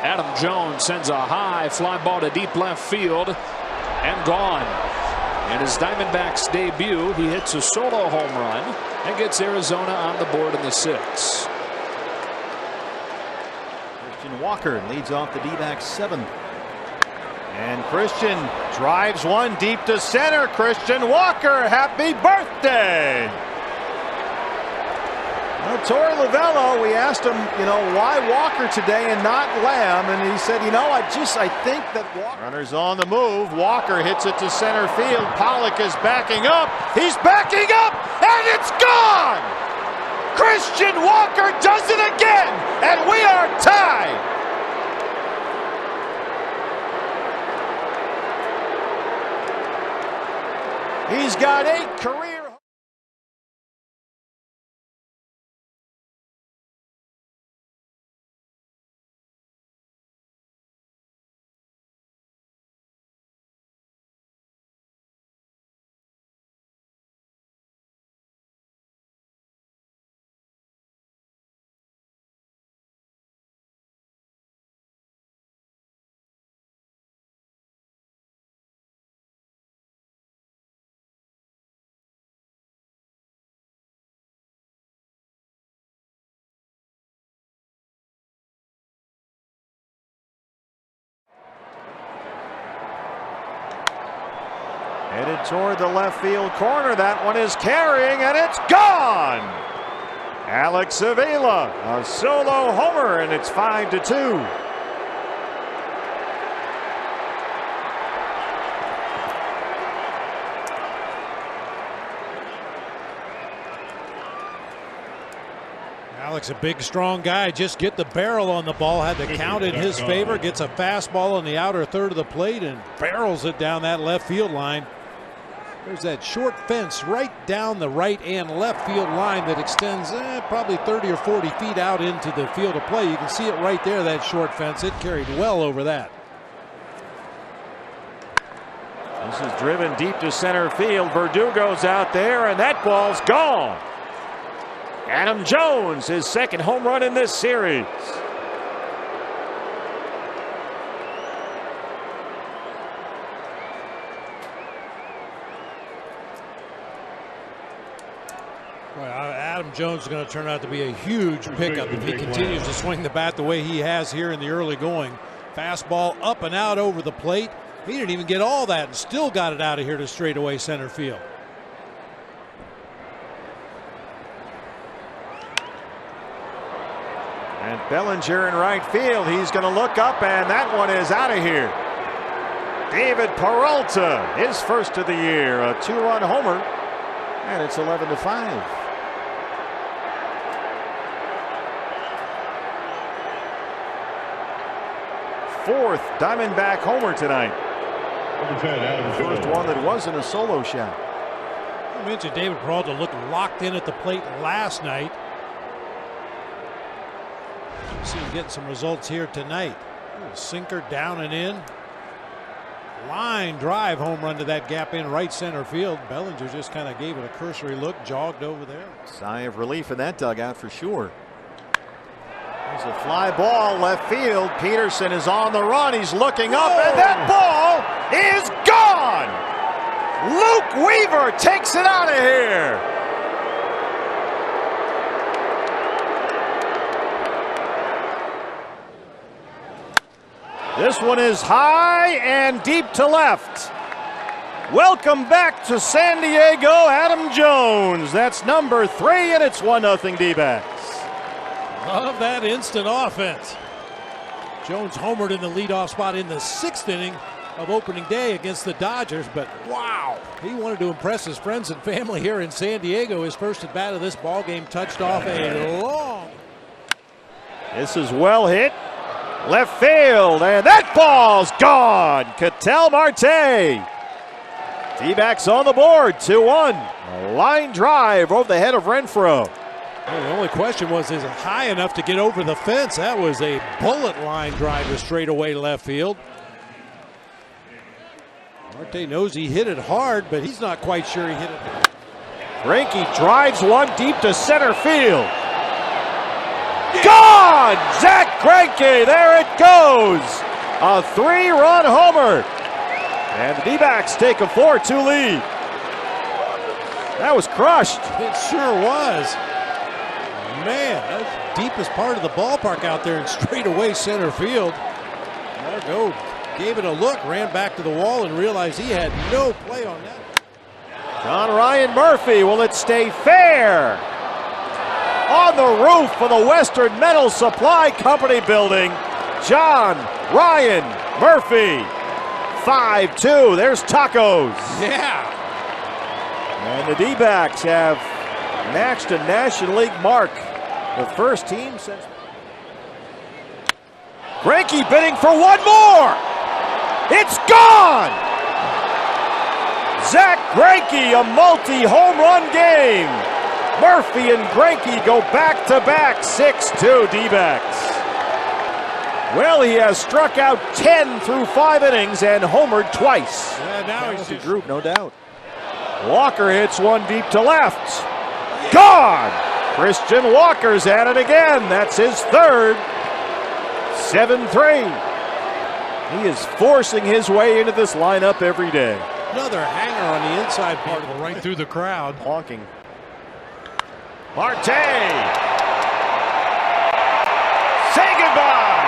Adam Jones sends a high fly ball to deep left field and gone. In his Diamondbacks debut, he hits a solo home run and gets Arizona on the board in the 6th. Christian Walker leads off the D-backs 7th. And Christian drives one deep to center. Christian Walker, happy birthday! Well, Torey Lovullo, we asked him, why Walker today and not Lamb? And he said, I think that Walker. Runners on the move. Walker hits it to center field. Pollock is backing up. He's backing up, and it's gone! Christian Walker does it again, and we are tied! He's got 8 career. Headed toward the left field corner. That one is carrying, and it's gone! Alex Avila, a solo homer, and it's 5-2. Alex, a big, strong guy. Just get the barrel on the ball. Had the count in his favor. Gets a fastball on the outer third of the plate and barrels it down that left field line. There's that short fence right down the right and left field line that extends probably 30 or 40 feet out into the field of play. You can see it right there, that short fence. It carried well over that. This is driven deep to center field. Verdugo's out there, and that ball's gone. Adam Jones, his 2nd home run in this series. Well, Adam Jones is going to turn out to be a huge pickup if he continues to swing the bat the way he has here in the early going. Fastball up and out over the plate. He didn't even get all that and still got it out of here to straightaway center field. And Bellinger in right field. He's going to look up, and that one is out of here. David Peralta, his first of the year, a 2-run homer, and it's 11-5. Fourth Diamondback homer tonight. First one that wasn't a solo shot. I mentioned David Peralta looked locked in at the plate last night. See him getting some results here tonight. Sinker down and in. Line drive home run to that gap in right center field. Bellinger just kind of gave it a cursory look, jogged over there. Sigh of relief in that dugout for sure. There's a fly ball left field. Peterson is on the run. He's looking up, and that ball is gone! Luke Weaver takes it out of here. This one is high and deep to left. Welcome back to San Diego, Adam Jones. That's number 3, and it's 1-0 D-backs. Love that instant offense. Jones homered in the leadoff spot in the 6th inning of opening day against the Dodgers, but wow, he wanted to impress his friends and family here in San Diego. His first at bat of this ball game touched off a long. This is well hit. Left field, and that ball's gone. Ketel Marte. D-backs on the board, 2-1. A line drive over the head of Renfroe. Well, the only question was, is it high enough to get over the fence? That was a bullet line drive to straightaway left field. Marte knows he hit it hard, but he's not quite sure he hit it. Greinke drives one deep to center field. Gone! Zach Greinke, there it goes! A 3-run homer. And the D-backs take a 4-2 lead. That was crushed. It sure was. Man, that's the deepest part of the ballpark out there in straightaway center field. Margot gave it a look, ran back to the wall, and realized he had no play on that. John Ryan Murphy, will it stay fair? On the roof of the Western Metal Supply Company building, John Ryan Murphy. 5-2, there's tacos. Yeah. And the D-backs have matched a National League mark. The first team since... Greinke bidding for one more. It's gone! Zach Greinke, a multi-home run game. Murphy and Greinke go back-to-back, 6-2 D-backs. Well, he has struck out 10 through 5 innings and homered twice. Yeah, now he's a group, no doubt. Walker hits one deep to left. Gone! Christian Walker's at it again. That's his third. 7-3. He is forcing his way into this lineup every day. Another hanger on the inside part of the right through the crowd. Honking. Marte. Say goodbye.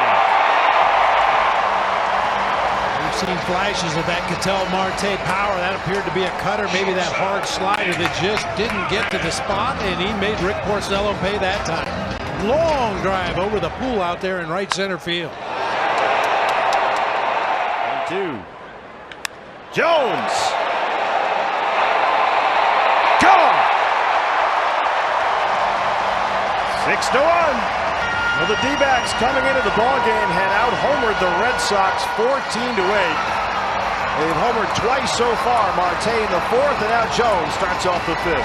We've seen flashes of that Ketel Marte power. That appeared to be a cutter, maybe that hard slider that just didn't get to the spot, and he made Rick Porcello pay that time. Long drive over the pool out there in right center field. 2. Jones. Gone. 6-1. Well, the D-backs coming into the ballgame had out-homered the Red Sox 14-8. They've homered twice so far. Marte in the 4th, and now Jones starts off the 5th.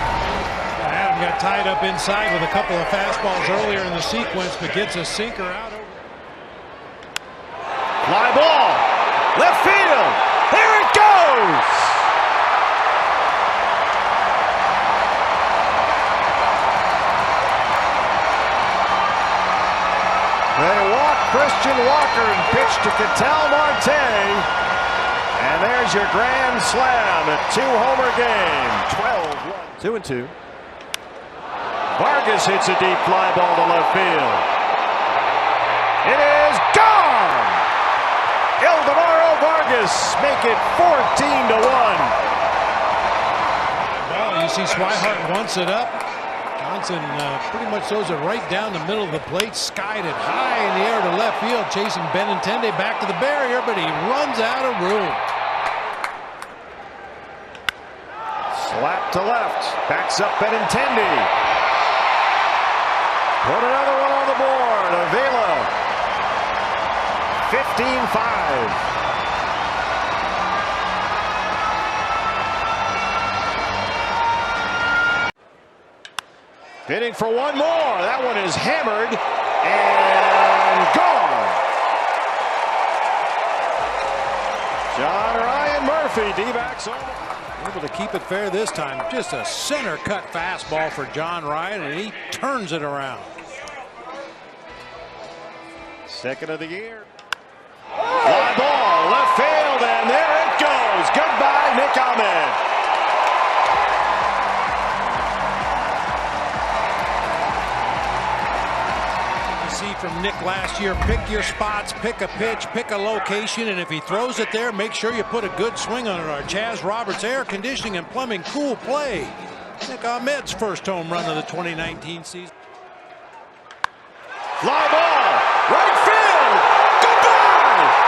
Adam got tied up inside with a couple of fastballs earlier in the sequence, but gets a sinker out. Fly ball. Left field. There it goes. They walk Christian Walker and pitch to Ketel Marte. And there's your grand slam, a 2-homer game. 12-1. 2-2. Vargas hits a deep fly ball to left field. It is gone! Ildemaro Vargas make it 14-1. Well, you see Swihart wants it up. Johnson pretty much throws it right down the middle of the plate, skied it high in the air to left field, chasing Benintendi back to the barrier, but he runs out of room. Slap to left, backs up Benintendi. Put another one on the board. Avila. 15-5. Bidding for one more. That one is hammered and gone. John Ryan Murphy, D-backs over. Able to keep it fair this time. Just a center cut fastball for John Ryan, and he turns it around. Second of the year. Fly ball, left field, and there it goes. Goodbye, Nick Ahmed. From Nick last year, pick your spots, pick a pitch, pick a location, and if he throws it there, make sure you put a good swing on it. Our Chaz Roberts Air Conditioning and Plumbing Cool Play. Nick Ahmed's first home run of the 2019 season. Fly ball, right field, goodbye!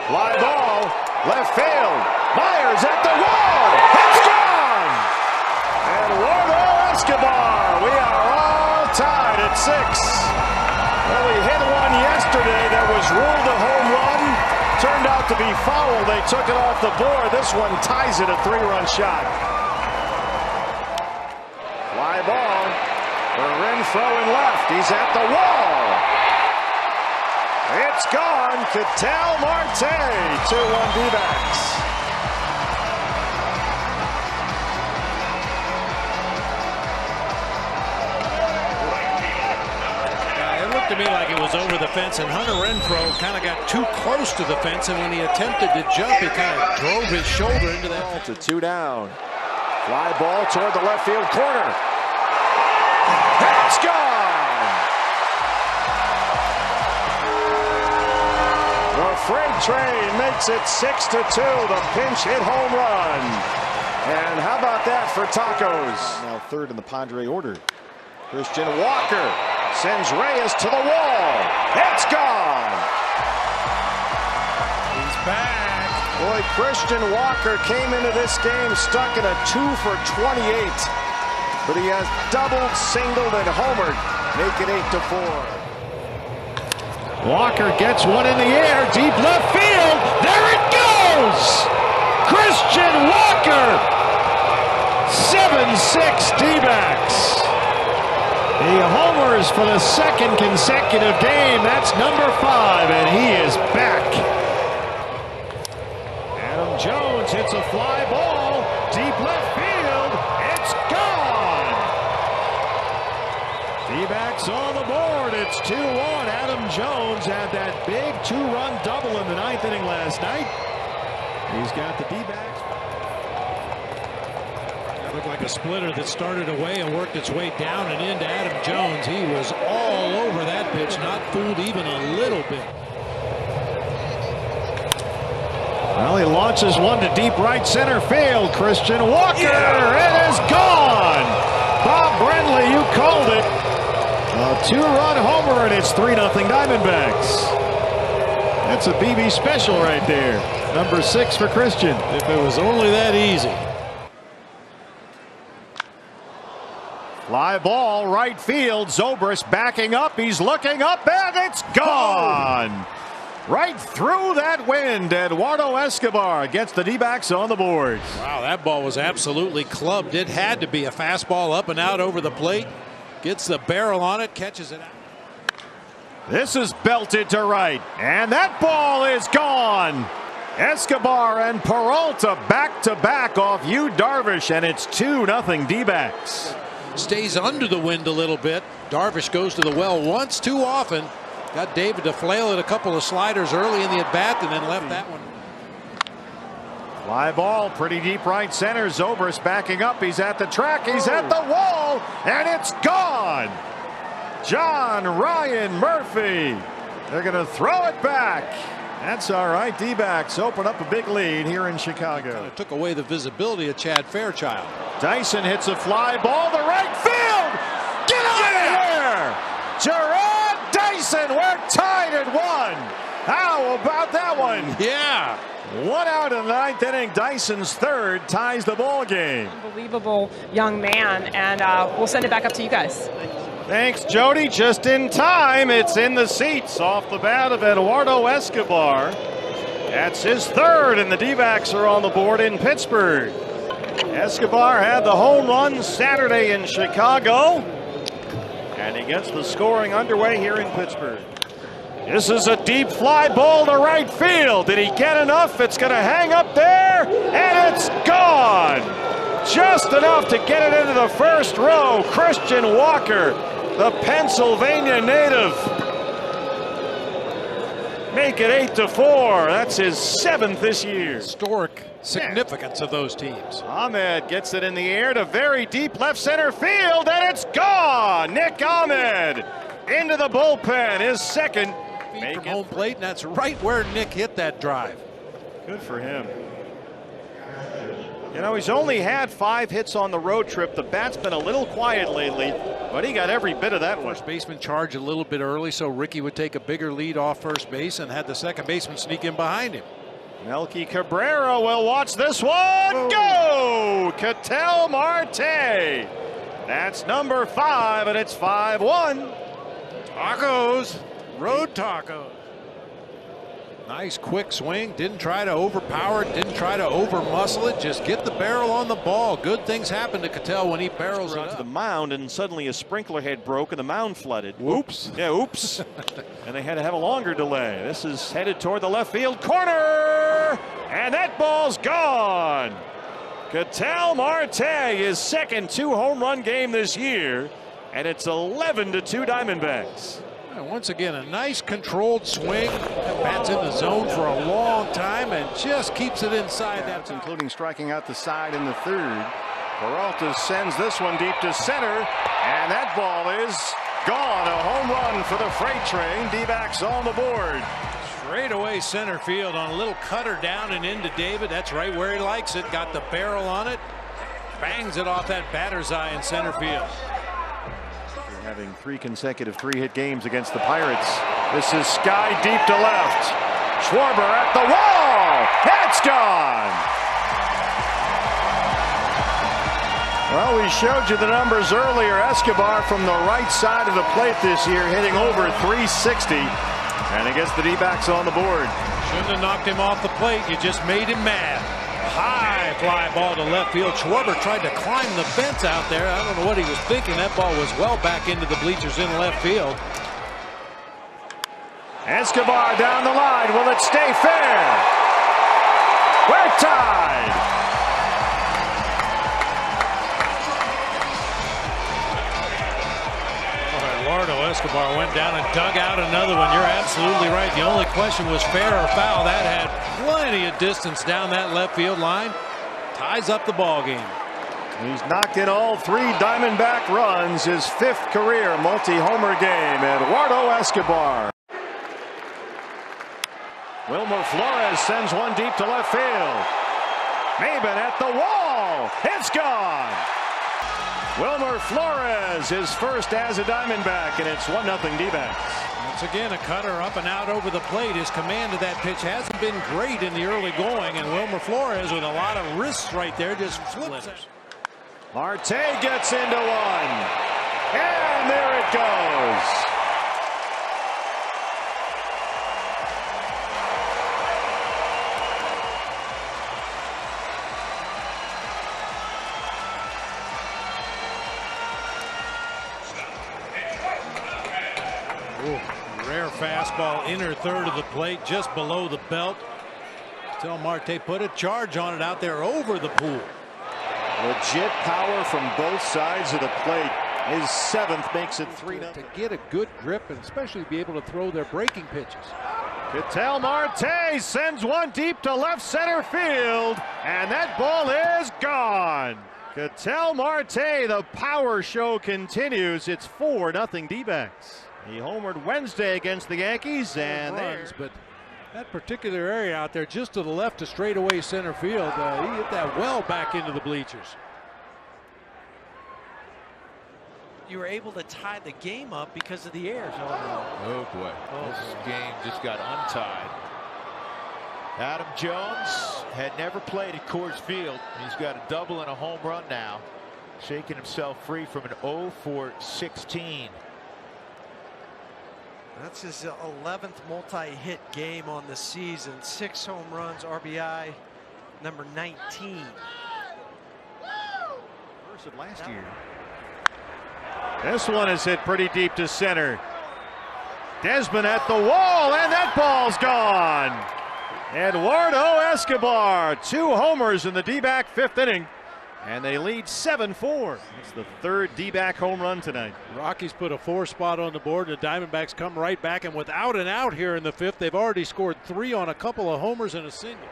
Fly ball, left field. Myers at the wall. It's gone! Eduardo Escobar. We are all tied at 6. Well, we hit one yesterday. was ruled a home run. Turned out to be foul. They took it off the board. This one ties it, a 3-run shot. Fly ball for Renfro in left. He's at the wall. It's gone. Ketel Marte, 2-1 D-backs. To me like it was over the fence, and Hunter Renfro kind of got too close to the fence, and when he attempted to jump, he kind of drove his shoulder into that. To 2 down. Fly ball toward the left field corner. It's gone. The freight train makes it 6-2. The pinch hit home run. And how about that for Tacos? Now third in the Padre order. Christian Walker sends Reyes to the wall. It's gone. He's back. Boy, Christian Walker came into this game stuck in a 2 for 28. But he has doubled, singled, and homered. Make it 8-4. Walker gets one in the air. Deep left field. There it goes. Christian Walker. 7-6 D-backs. He homers for the second consecutive game. That's number 5, and he is back. Adam Jones hits a fly ball. Deep left field. It's gone. D-backs on the board. It's 2-1. Adam Jones had that big 2-run double in the 9th inning last night. He's got the D-backs. Looked like a splitter that started away and worked its way down and into Adam Jones. He was all over that pitch, not fooled even a little bit. Well, he launches one to deep right center field. Christian Walker, it is gone. Bob Brenly, you called it. A 2-run homer, and it's 3-0 Diamondbacks. That's a BB special right there. Number 6 for Christian. If it was only that easy. Fly ball, right field. Zobrist backing up. He's looking up, and it's gone. Right through that wind. Eduardo Escobar gets the D-backs on the board. Wow, that ball was absolutely clubbed. It had to be a fastball up and out over the plate. Gets the barrel on it, catches it out. This is belted to right, and that ball is gone. Escobar and Peralta back-to-back off Yu Darvish, and it's 2-0 D-backs. Stays under the wind a little bit. Darvish goes to the well once too often. Got David to flail at a couple of sliders early in the at-bat and then left that one. Fly ball, pretty deep right center. Zobrist backing up. He's at the track. He's at the wall, and it's gone. John Ryan Murphy. They're going to throw it back. That's all right. D-backs open up a big lead here in Chicago. Kind of took away the visibility of Chad Fairchild. Dyson hits a fly ball to right field. Get out of here! Gerard Dyson, we're tied at 1. How about that one? Yeah. 1 out in the 9th inning. Dyson's third ties the ball game. Unbelievable young man, and we'll send it back up to you guys. Thanks, Jody. Just in time. It's in the seats off the bat of Eduardo Escobar. That's his third, and the D-backs are on the board in Pittsburgh. Escobar had the home run Saturday in Chicago, and he gets the scoring underway here in Pittsburgh. This is a deep fly ball to right field. Did he get enough? It's going to hang up there, and it's gone. Just enough to get it into the first row. Christian Walker, the Pennsylvania native. Make it 8-4. That's his 7th this year. Historic significance of those teams. Ahmed gets it in the air to very deep left center field, and it's gone. Nick Ahmed into the bullpen, his second. From home plate, and that's right where Nick hit that drive. Good for him. You know, he's only had 5 hits on the road trip. The bat's been a little quiet lately, but he got every bit of that one. First baseman charged a little bit early, so Ricky would take a bigger lead off first base and had the second baseman sneak in behind him. Melky Cabrera will watch this one go. Ketel Marte. That's number 5, and it's 5-1. Tacos. Road Tacos. Nice quick swing. Didn't try to overpower it. Didn't try to over muscle it. Just get the barrel on the ball. Good things happen to Cattell when he barrels it out up. to the mound, and suddenly a sprinkler head broke and the mound flooded. Whoops. Yeah, oops. And they had to have a longer delay. This is headed toward the left field corner, and that ball's gone. Cattell Marte, his second 2-home run game this year, and it's 11-2 Diamondbacks. Once again, a nice controlled swing. That bat's in the zone for a long time and just keeps it inside that. Including striking out the side in the third. Peralta sends this one deep to center, and that ball is gone. A home run for the freight train. Dbacks on the board. Straight away center field on a little cutter down and into David. That's right where he likes it. Got the barrel on it. Bangs it off that batter's eye in center field. Having 3 consecutive 3-hit games against the Pirates. This is sky deep to left. Schwarber at the wall. That's gone. Well, we showed you the numbers earlier. Escobar from the right side of the plate this year, hitting over 360. And he gets the D-backs on the board. Shouldn't have knocked him off the plate. You just made him mad. High fly ball to left field. Schwarber tried to climb the fence out there. I don't know what he was thinking. That ball was well back into the bleachers in left field. Escobar down the line. Will it stay fair? We're tied. Eduardo Escobar went down and dug out another one. You're absolutely right. The only question was fair or foul. That had plenty of distance down that left field line. Ties up the ball game. He's knocked in all 3 Diamondback runs, his 5th career multi-homer game. Eduardo Escobar. Wilmer Flores sends one deep to left field. Maben at the wall. It's gone. Wilmer Flores, his first as a Diamondback, and it's 1-0 D-backs. Once again, a cutter up and out over the plate. His command of that pitch hasn't been great in the early going, and Wilmer Flores, with a lot of wrists right there, just flips it. Marte gets into one, and there it goes. Rare fastball, inner third of the plate, just below the belt. Cattell Marte put a charge on it out there over the pool. Legit power from both sides of the plate. His 7th makes it 3-0. To get a good grip and especially be able to throw their breaking pitches. Cattell Marte sends one deep to left center field, and that ball is gone. Cattell Marte, the power show continues. It's 4-0 D-backs. He homered Wednesday against the Yankees, and runs, but that particular area out there just to the left to straightaway center field, he hit that well back into the bleachers. You were able to tie the game up because of the errors. Oh boy, this game just got untied. Adam Jones had never played at Coors Field. He's got a double and a home run now, shaking himself free from an 0 for 16. That's his 11th multi-hit game on the season. 6 home runs, RBI number 19. First of last year. This one is hit pretty deep to center. Desmond at the wall, and that ball's gone. Eduardo Escobar, 2 homers in the D-back 5th inning, and they lead 7-4. It's the 3rd D-back home run tonight. Rockies put a 4 spot on the board. The Diamondbacks come right back, and without an out here in the 5th, they've already scored 3 on a couple of homers and a single.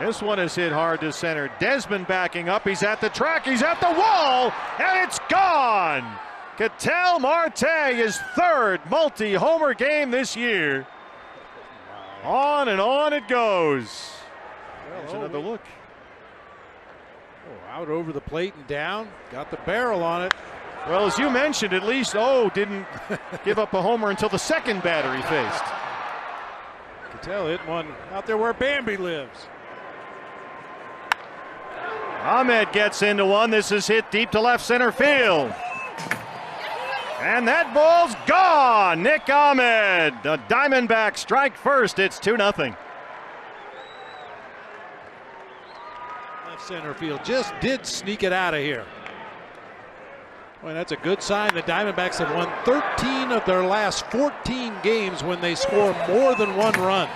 This one is hit hard to center. Desmond backing up. He's at the track. He's at the wall, and it's gone. Cattell Marte, his 3rd multi-homer game this year. On and on it goes. There's another look. Oh, out over the plate and down. Got the barrel on it. Well, as you mentioned, at least didn't give up a homer until the 2nd batter he faced. Cattell hit one out there where Bambi lives. Ahmed gets into one. This is hit deep to left center field. And that ball's gone. Nick Ahmed. The Diamondbacks strike first. It's 2-0. Left center field just did sneak it out of here. Boy, that's a good sign. The Diamondbacks have won 13 of their last 14 games when they score more than one run.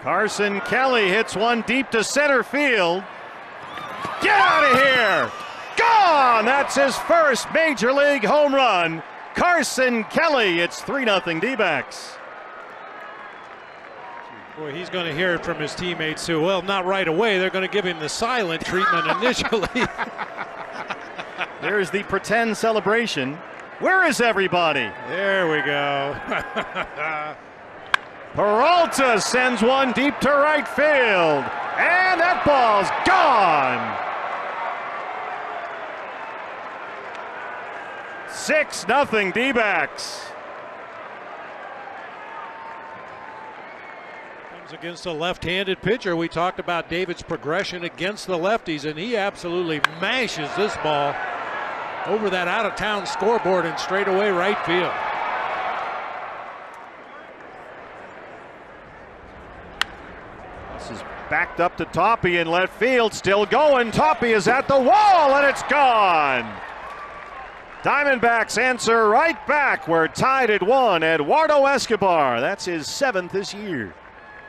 Carson Kelly hits one deep to center field. Get out of here! Gone! That's his first major league home run. Carson Kelly. It's 3-0 D-backs. Boy, he's going to hear it from his teammates too. Well, not right away. They're going to give him the silent treatment initially. There's the pretend celebration. Where is everybody? There we go. Peralta sends one deep to right field. And that ball's gone. 6-0 D-backs. Comes against a left-handed pitcher. We talked about David's progression against the lefties, and he absolutely mashes this ball over that out-of-town scoreboard and straight away right field. This is backed up to Toppy in left field. Still going. Toppy is at the wall, and it's gone. Diamondbacks answer right back. We're tied at 1. Eduardo Escobar. That's his 7th this year.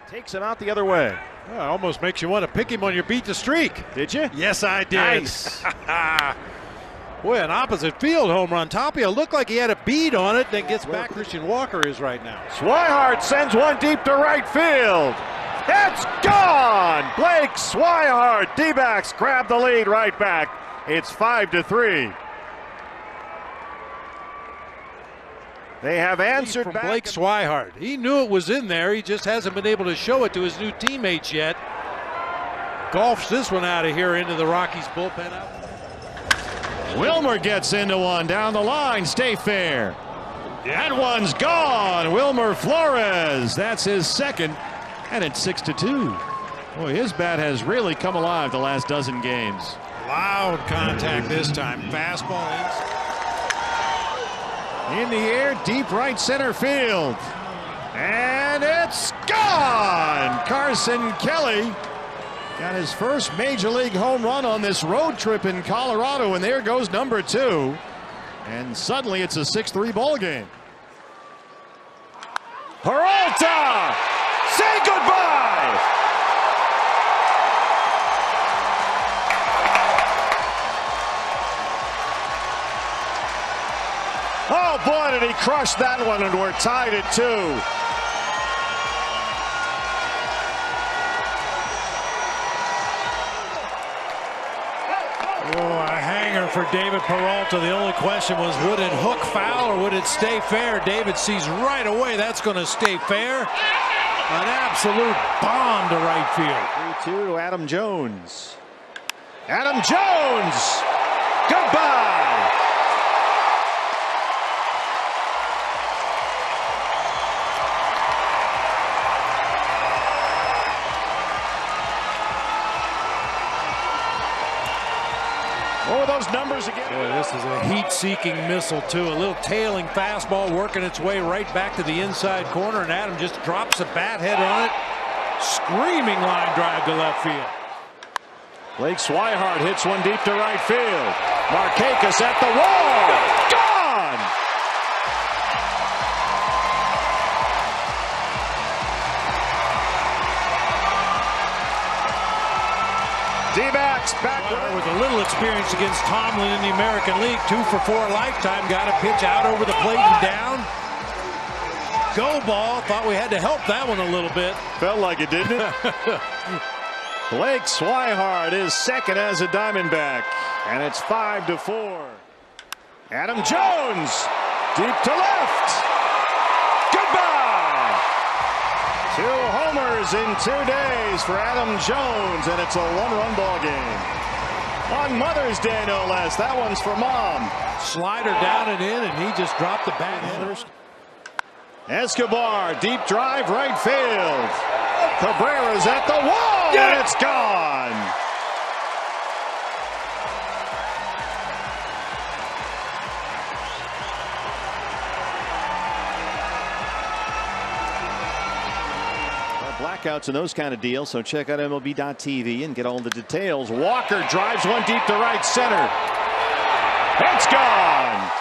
Takes him out the other way. Well, almost makes you want to pick him on your beat the streak. Did you? Yes, I did. Nice. Boy, an opposite field home run. Tapia looked like he had a bead on it, then gets back. Christian Walker is right now. Swihart sends one deep to right field. It's gone! Blake Swihart. D-backs grab the lead right back. It's 5-3. They have answered from back. Blake Swihart. He knew it was in there. He just hasn't been able to show it to his new teammates yet. Golfs this one out of here into the Rockies bullpen. Wilmer gets into one down the line. Stay fair. That one's gone. Wilmer Flores. That's his second. And it's 6-2. Boy, his bat has really come alive the last dozen games. Loud contact this time. Fastball in the air, deep right center field. And it's gone. Carson Kelly got his first major league home run on this road trip in Colorado, and there goes number 2. And suddenly it's a 6-3 ball game. Peralta, say goodbye. Oh boy, did he crush that one, and we're tied at 2. Oh, a hanger for David Peralta. The only question was, would it hook foul or would it stay fair? David sees right away that's going to stay fair. An absolute bomb to right field. 3-2 to Adam Jones. Adam Jones! Goodbye! Oh, those numbers again. Boy, this is a heat-seeking missile, too. A little tailing fastball working its way right back to the inside corner, and Adam just drops a bat head on it. Screaming line drive to left field. Blake Swihart hits one deep to right field. Markakis at the wall. Gone! D-backs back with a little experience against Tomlin in the American League. 2 for 4 lifetime. Got a pitch out over the plate and down. Go ball. Thought we had to help that one a little bit. Felt like it, didn't it? Blake Swihart is second as a Diamondback. And it's 5-4. Adam Jones deep to left. Goodbye! 2 homers in 2 days for Adam Jones, and it's a 1-run ball game. On Mother's Day, no less. That one's for Mom. Slider down and in, and he just dropped the bat first. Escobar, deep drive, right field. Cabrera's at the wall, and it's gone. workouts and those kind of deals. So check out MLB.tv and get all the details. Walker drives one deep to right center. It's gone.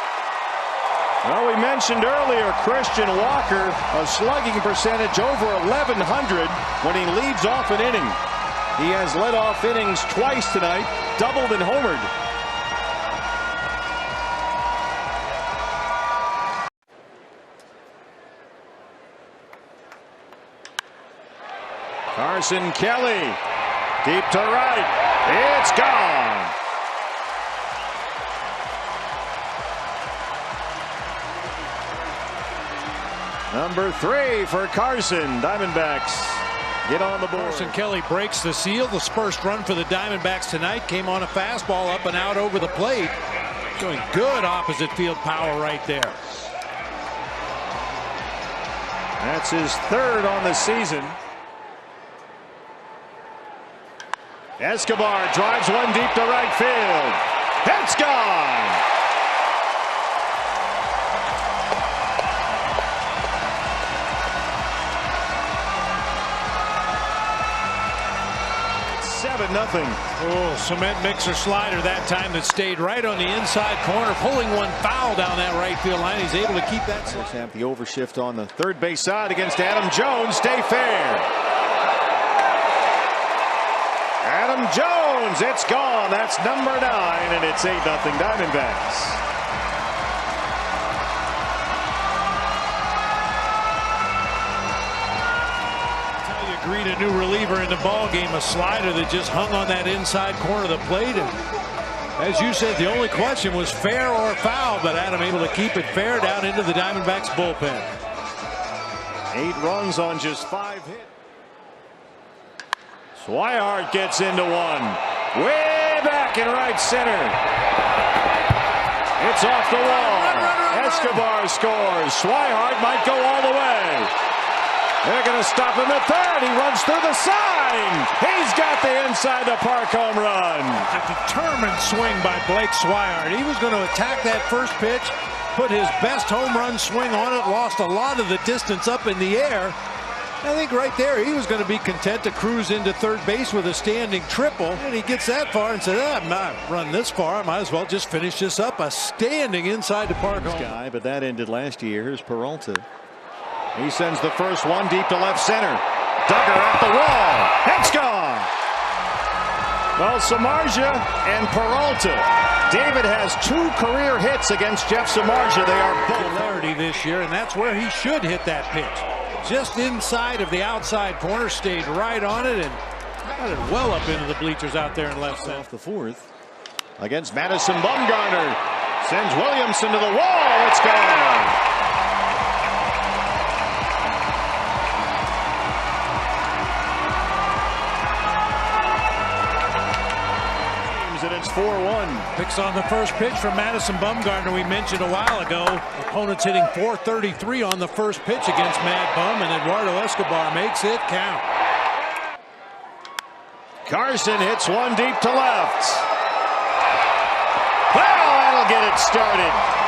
Well, we mentioned earlier Christian Walker, a slugging percentage over 1,100 when he leads off an inning. He has led off innings twice tonight, doubled and homered. Carson Kelly, deep to right. It's gone. Number 3 for Carson. Diamondbacks get on the board. Carson Kelly breaks the seal. The first run for the Diamondbacks tonight came on a fastball up and out over the plate. Showing good opposite field power right there. That's his 3rd on the season. Escobar drives one deep to right field. It's gone. Nothing. Oh, cement mixer slider that time that stayed right on the inside corner, pulling one foul down that right field line. He's able to keep that. Have the overshift on the third base side against Adam Jones. Stay fair. Adam Jones, it's gone. That's number 9, and it's 8-0 Diamondbacks. Greet a new reliever in the ball game, a slider that just hung on that inside corner of the plate. And as you said, the only question was fair or foul, but Adam able to keep it fair down into the Diamondbacks bullpen. 8 runs on just 5 hits. Swihart gets into one. Way back in right center. It's off the wall. Escobar scores. Swihart might go all the way. They're going to stop him at 3rd. He runs through the sign. He's got the inside the park home run. A determined swing by Blake Swihart. He was going to attack that first pitch, put his best home run swing on it, lost a lot of the distance up in the air. I think right there he was going to be content to cruise into third base with a standing triple. And he gets that far and said, I'm not run this far. I might as well just finish this up. A standing inside the park home guy, but that ended last year. Here's Peralta. He sends the first one deep to left center. Duggar at the wall. It's gone. Well, Samardzija and Peralta. David has 2 career hits against Jeff Samardzija. They are both popularity this year, and that's where he should hit that pitch. Just inside of the outside corner, stayed right on it, and got it well up into the bleachers out there in left center. Off the 4th against Madison Bumgarner. Sends Williamson to the wall. It's gone. And it's 4-1. Picks on the first pitch from Madison Bumgarner. We mentioned a while ago, opponents hitting .433 on the first pitch against Mad Bum, and Eduardo Escobar makes it count. Carson hits one deep to left. Well, that'll get it started.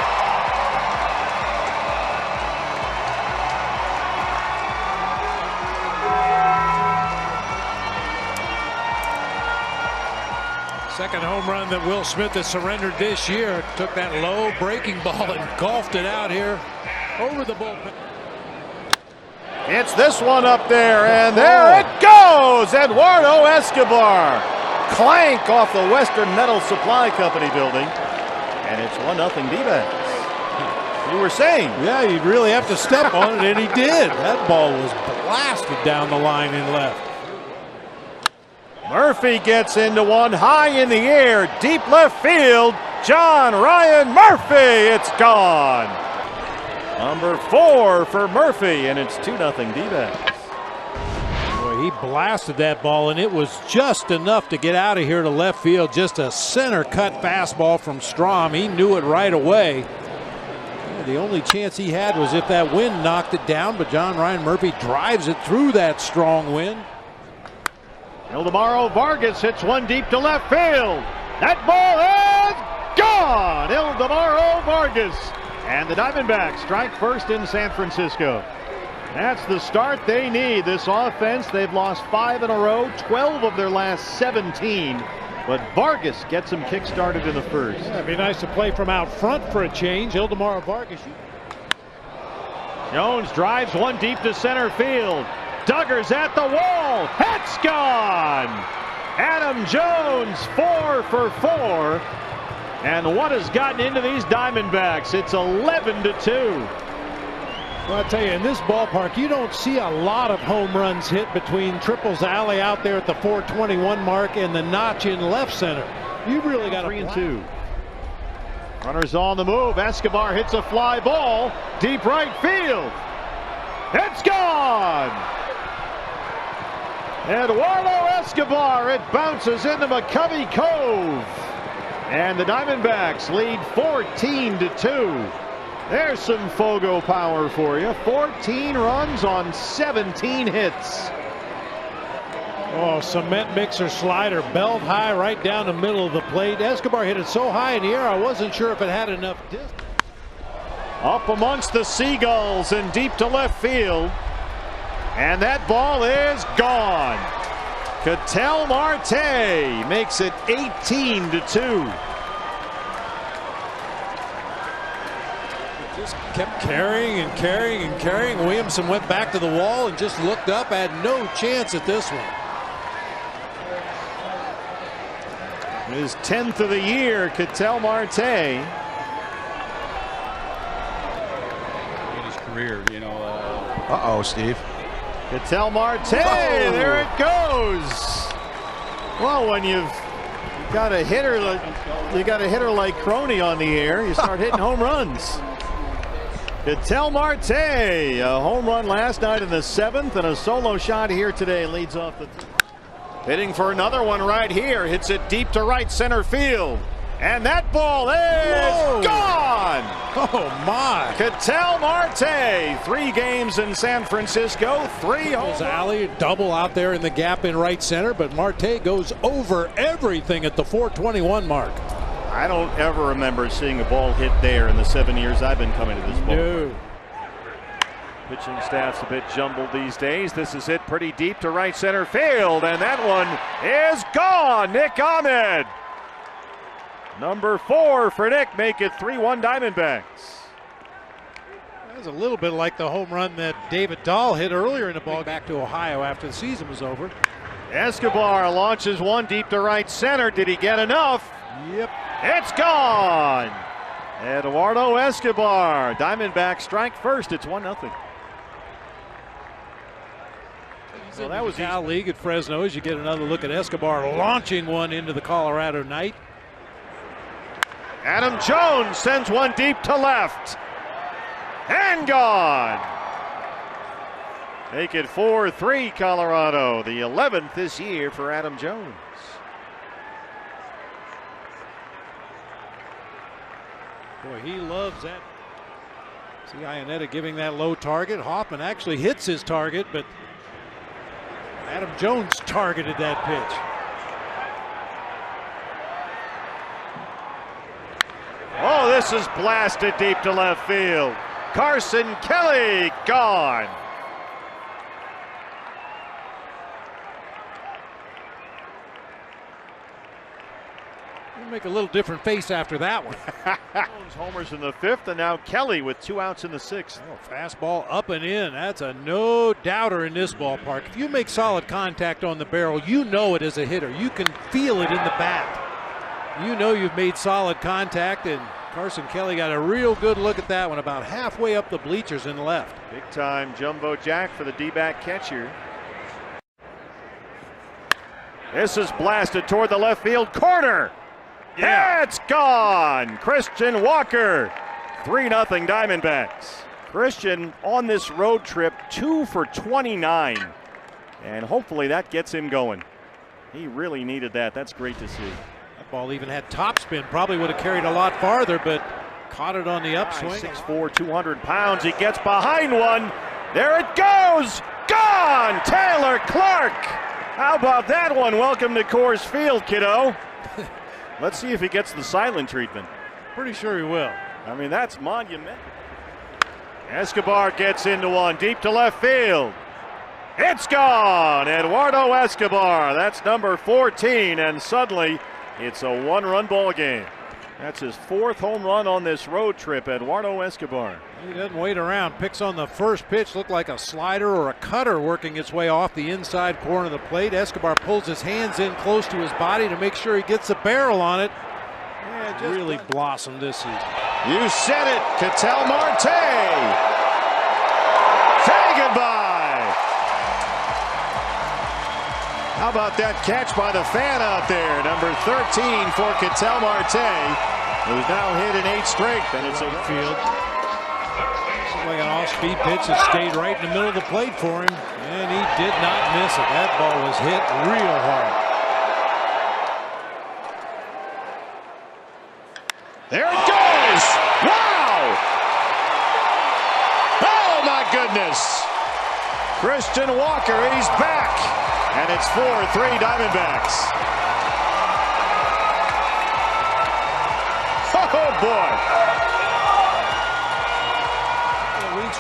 Second home run that Will Smith has surrendered this year. Took that low breaking ball and golfed it out here over the bullpen. It's this one up there, and there it goes! Eduardo Escobar. Clank off the Western Metal Supply Company building. And it's 1-0 Dbacks. You were saying. Yeah, you'd really have to step on it, and he did. That ball was blasted down the line and left. Murphy gets into one high in the air, deep left field. John Ryan Murphy, it's gone. Number 4 for Murphy, and it's 2-0 Dbacks. Boy, he blasted that ball, and it was just enough to get out of here to left field. Just a center cut fastball from Strom. He knew it right away. Yeah, the only chance he had was if that wind knocked it down, but John Ryan Murphy drives it through that strong wind. Ildemaro Vargas hits one deep to left field. That ball is gone. Ildemaro Vargas. And the Diamondbacks strike first in San Francisco. That's the start they need. This offense, they've lost 5 in a row, 12 of their last 17. But Vargas gets them kick-started in the first. Yeah, it'd be nice to play from out front for a change. Ildemar Vargas. Jones drives one deep to center field. Duggar's at the wall. It's gone. Adam Jones 4 for 4. And what has gotten into these Diamondbacks? It's 11-2. Well, I tell you, in this ballpark, you don't see a lot of home runs hit between Triples Alley out there at the 421 mark and the notch in left center. You really got 3-2. Runners on the move. Escobar hits a fly ball. Deep right field. It's gone. Eduardo Escobar. It bounces into McCovey Cove. And the Diamondbacks lead 14-2. There's some Fogo power for you. 14 runs on 17 hits. Oh, cement mixer slider, belt high right down the middle of the plate. Escobar hit it so high in the air, I wasn't sure if it had enough distance. Up amongst the Seagulls and deep to left field. And that ball is gone. Ketel Marte makes it 18-2. Just kept carrying and carrying and carrying. Williamson went back to the wall and just looked up, had no chance at this one. His 10th of the year, Ketel Marte. In his career, you know. Uh-oh, Steve. Ketel Marte, there it goes. Well, when you've got a hitter, like Crony on the air, you start hitting home runs. Ketel Marte, a home run last night in the 7th and a solo shot here today, leads off the. Hitting for another one right here, hits it deep to right center field. And that ball is gone. Oh my. Ketel Marte, 3 games in San Francisco, 3 home. Alley double out there in the gap in right center, but Marte goes over everything at the 421 mark. I don't ever remember seeing a ball hit there in the 7 years I've been coming to this ball. No. Pitching staff's a bit jumbled these days. This is hit pretty deep to right center field, and that one is gone. Nick Ahmed. Number 4 for Nick, make it 3-1 Diamondbacks. That was a little bit like the home run that David Dahl hit earlier in the ball back to Ohio after the season was over. Escobar launches one deep to right center. Did he get enough? Yep. It's gone. Eduardo Escobar. Diamondbacks strike first. It's 1-0. Well, that was the Cal League at Fresno as you get another look at Escobar launching one into the Colorado night. Adam Jones sends one deep to left. And gone. Make it 4-3 Colorado. The 11th this year for Adam Jones. Boy, he loves that. See Iannetta giving that low target. Hoffman actually hits his target, but Adam Jones targeted that pitch. Oh, this is blasted deep to left field. Carson Kelly gone. He'll make a little different face after that one. Jones homers in the 5th, and now Kelly with 2 outs in the 6th. Oh, fastball up and in. That's a no doubter in this ballpark. If you make solid contact on the barrel, you know it as a hitter. You can feel it in the bat. You know you've made solid contact, and Carson Kelly got a real good look at that one about halfway up the bleachers and left. Big time jumbo jack for the D-back catcher. This is blasted toward the left field corner. Yeah. It's gone. Christian Walker. 3-0 Diamondbacks. Christian on this road trip 2 for 29. And hopefully that gets him going. He really needed that. That's great to see. That ball even had topspin. Probably would have carried a lot farther, but caught it on the upswing. 6'4", 200 pounds. He gets behind one. There it goes. Gone. Taylor Clark. How about that one? Welcome to Coors Field, kiddo. Let's see if he gets the silent treatment. Pretty sure he will. I mean, that's monumental. Escobar gets into one deep to left field. It's gone. Eduardo Escobar. That's number 14, and suddenly it's a one-run ball game. That's his 4th home run on this road trip, Eduardo Escobar. He doesn't wait around. Picks on the first pitch. Looked like a slider or a cutter working its way off the inside corner of the plate. Escobar pulls his hands in close to his body to make sure he gets the barrel on it. Yeah, just really blossomed this season. You said it, Ketel Marte. Say goodbye. How about that catch by the fan out there? Number 13 for Ketel Marte, who's now hit in 8 straight. And it's a field. Like an off-speed pitch that stayed right in the middle of the plate for him, and he did not miss it. That ball was hit real hard. There it goes! Wow! Oh my goodness! Christian Walker, he's back, and it's 4-3 Diamondbacks. Oh boy!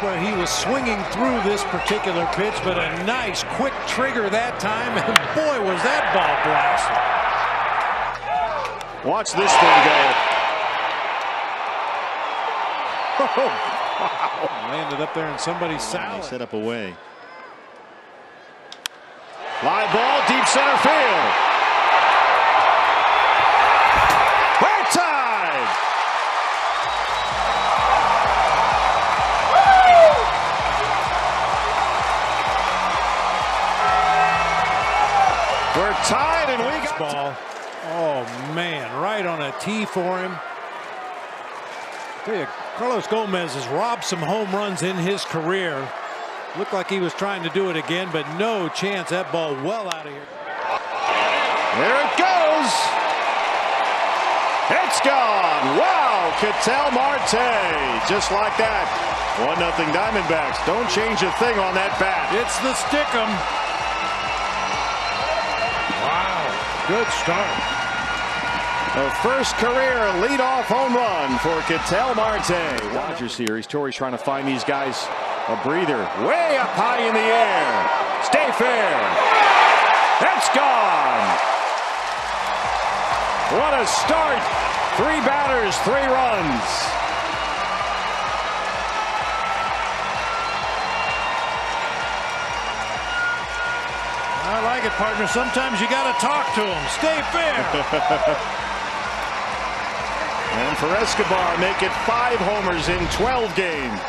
Where he was swinging through this particular pitch, but a nice quick trigger that time, and boy was that ball blasted. Watch this thing go. Oh, wow. Landed up there in somebody's salad. Set up away. Fly ball, deep center field. We're tied. We're tied, and we got ball. Oh man, right on a tee for him. Carlos Gomez has robbed some home runs in his career. Looked like he was trying to do it again, but no chance. That ball well out of here. There it goes. It's gone. Wow, Ketel Marte. Just like that. 1-0 Diamondbacks. Don't change a thing on that bat. It's the Stickum. Good start. The first career leadoff home run for Ketel Marte. Dodgers series. Torrey's trying to find these guys a breather. Way up high in the air. Stay fair. It's gone. What a start. 3 batters, 3 runs. I like it, partner. Sometimes you got to talk to him. Stay fair. And for Escobar, make it 5 homers in 12 games.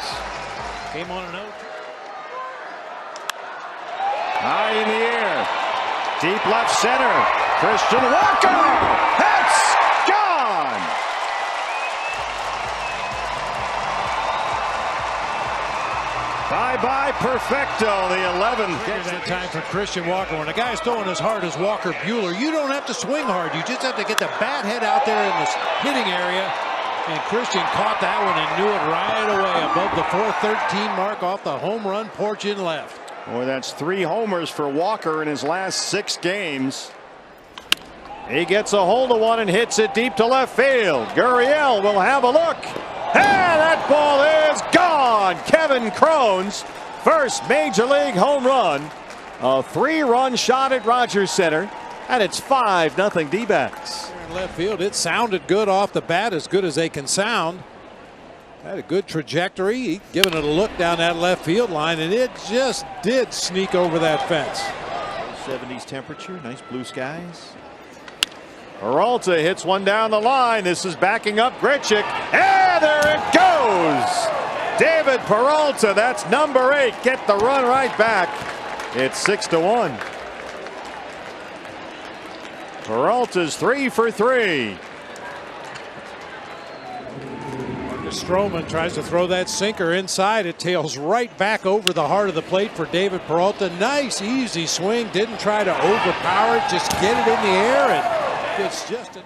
Came on a note. High in the air. Deep left center. Christian Walker. That's gone. Bye-bye perfecto, the 11th. That time for Christian Walker. When a guy's throwing as hard as Walker Buehler, you don't have to swing hard. You just have to get the bat head out there in this hitting area. And Christian caught that one and knew it right away above the 413 mark off the home run porch in left. Boy, that's 3 homers for Walker in his last 6 games. He gets a hold of one and hits it deep to left field. Gurriel will have a look. And that ball is gone. Kevin Cron's first major league home run. A 3-run shot at Rogers Center. And it's 5-0 D-backs. In left field, it sounded good off the bat, as good as they can sound. Had a good trajectory, giving it a look down that left field line, and it just did sneak over that fence. 70s temperature, nice blue skies. Peralta hits one down the line. This is backing up Grichuk. And there it goes. David Peralta, that's number 8. Get the run right back. It's 6-1. Peralta's 3 for 3. Stroman tries to throw that sinker inside. It tails right back over the heart of the plate for David Peralta. Nice, easy swing. Didn't try to overpower it. Just get it in the air, and it's just a...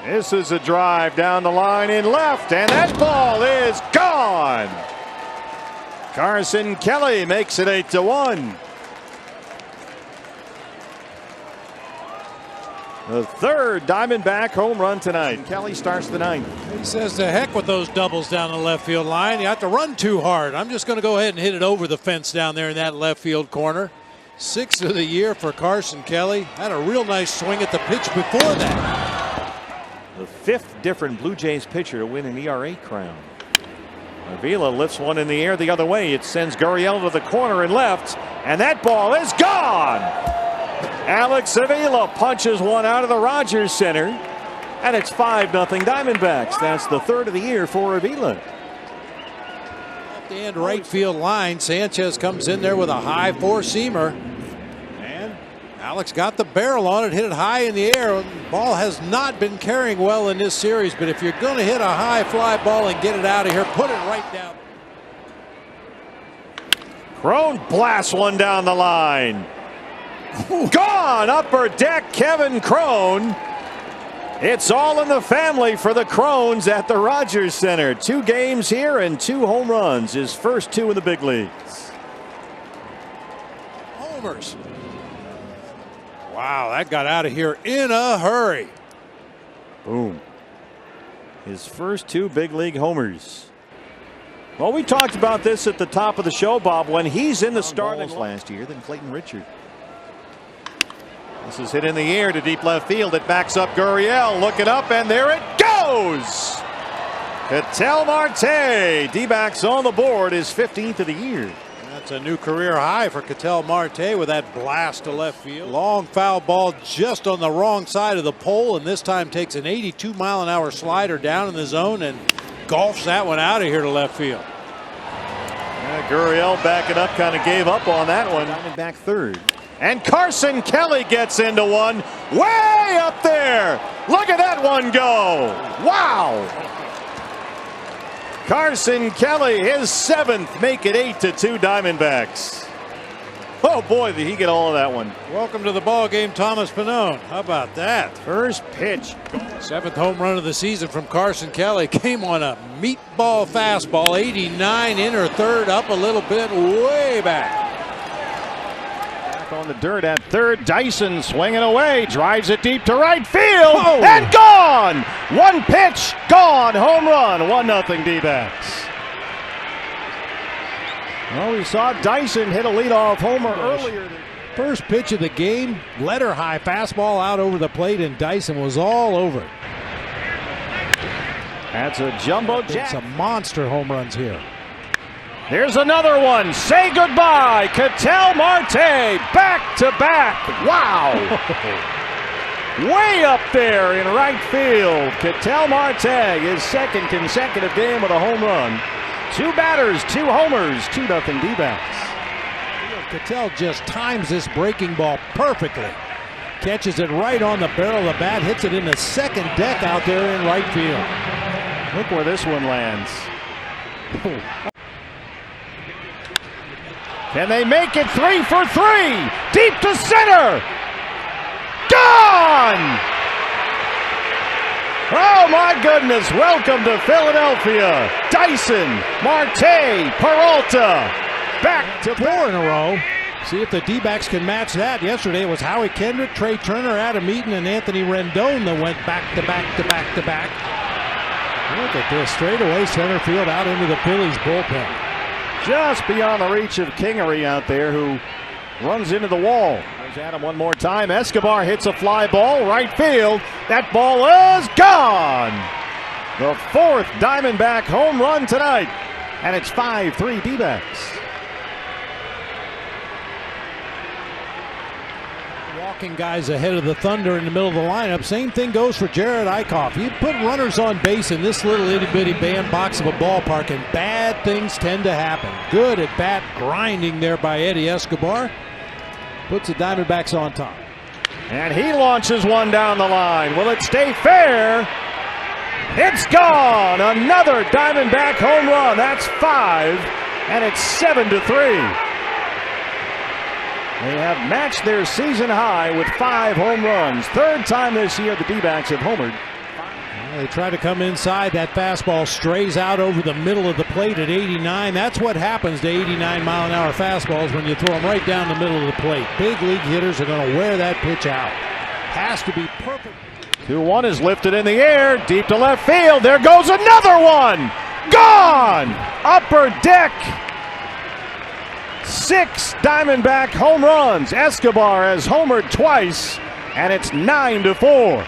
This is a drive down the line in left, and that ball is gone. Carson Kelly makes it 8-1. The third Diamondback home run tonight. Kelly starts the ninth. He says to heck with those doubles down the left field line. You have to run too hard. I'm just going to go ahead and hit it over the fence down there in that left field corner. 6th of the year for Carson Kelly. Had a real nice swing at the pitch before that. The 5th different Blue Jays pitcher to win an ERA crown. Avila lifts one in the air the other way. It sends Gurriel to the corner and left, and that ball is gone. Alex Avila punches one out of the Rogers Center, and it's 5-0 Diamondbacks. That's the 3rd of the year for Avila. Left and right field line. Sanchez comes in there with a high 4-seamer. And Alex got the barrel on it, hit it high in the air. The ball has not been carrying well in this series, but if you're going to hit a high fly ball and get it out of here, put it right down. Crone blasts one down the line. Gone! Upper deck, Kevin Crone. It's all in the family for the Crones at the Rogers Center. 2 games here and 2 home runs. His first 2 in the big leagues. Homers. Wow, that got out of here in a hurry. Boom. His first 2 big league homers. Well, we talked about this at the top of the show, Bob. When he's in the starting last year than Clayton Richard. This is hit in the air to deep left field. It backs up Gurriel. Looking up, and there it goes. Ketel Marte. Dbacks on the board, his 15th of the year. That's a new career high for Ketel Marte with that blast to left field. Long foul ball just on the wrong side of the pole, and this time takes an 82-mile-an-hour slider down in the zone and golfs that one out of here to left field. Yeah, Gurriel backing up, kind of gave up on that one. Diamondback third. And Carson Kelly gets into one way up there. Look at that one go. Wow. Carson Kelly, his 7th, make it 8-2 Diamondbacks. Oh boy, did he get all of that one. Welcome to the ball game, Thomas Pannone. How about that? First pitch. 7th home run of the season from Carson Kelly. Came on a meatball fastball, 89, inner third, up a little bit, way back. On the dirt at third, Dyson swinging away, drives it deep to right field, and gone! 1 pitch, gone, home run, 1-0 D-backs. Well, we saw Dyson hit a leadoff homer earlier. First pitch of the game, letter high fastball out over the plate, and Dyson was all over it. That's a jumbo jack. Some monster home runs here. Here's another one. Say goodbye. Ketel Marte back to back. Wow. Way up there in right field. Ketel Marte, his 2nd consecutive game with a home run. 2 batters, 2 homers, 2-0 D-backs. Ketel just times this breaking ball perfectly. Catches it right on the barrel of the bat, hits it in the 2nd deck out there in right field. Look where this one lands. Can they make it 3 for 3? Deep to center. Gone! Oh my goodness, welcome to Philadelphia. Dyson, Marte, Peralta, back to 4 in a row. See if the D-backs can match that. Yesterday it was Howie Kendrick, Trey Turner, Adam Eaton, and Anthony Rendon that went back to back to back to back. Look at this, straightaway center field out into the Phillies bullpen. Just beyond the reach of Kingery out there, who runs into the wall. There's Adam one more time. Escobar hits a fly ball, right field. That ball is gone. The 4th Diamondback home run tonight. And it's 5-3 D-backs. Walking guys ahead of the Thunder in the middle of the lineup. Same thing goes for Jared Eichhoff. You put runners on base in this little itty-bitty bandbox of a ballpark, and bad things tend to happen. Good at bat grinding there by Eddie Escobar. Puts the Diamondbacks on top. And he launches one down the line. Will it stay fair? It's gone. Another Diamondback home run. That's 5, and it's 7-3. They have matched their season high with 5 home runs. 3rd time this year the D-backs have homered. They try to come inside. That fastball strays out over the middle of the plate at 89. That's what happens to 89-mile-an-hour fastballs when you throw them right down the middle of the plate. Big league hitters are going to wear that pitch out. has to be perfect. 2-1 is lifted in the air, deep to left field. There goes another one. Gone! Upper deck. 6 Diamondback home runs. Escobar has homered twice, and it's 9-4.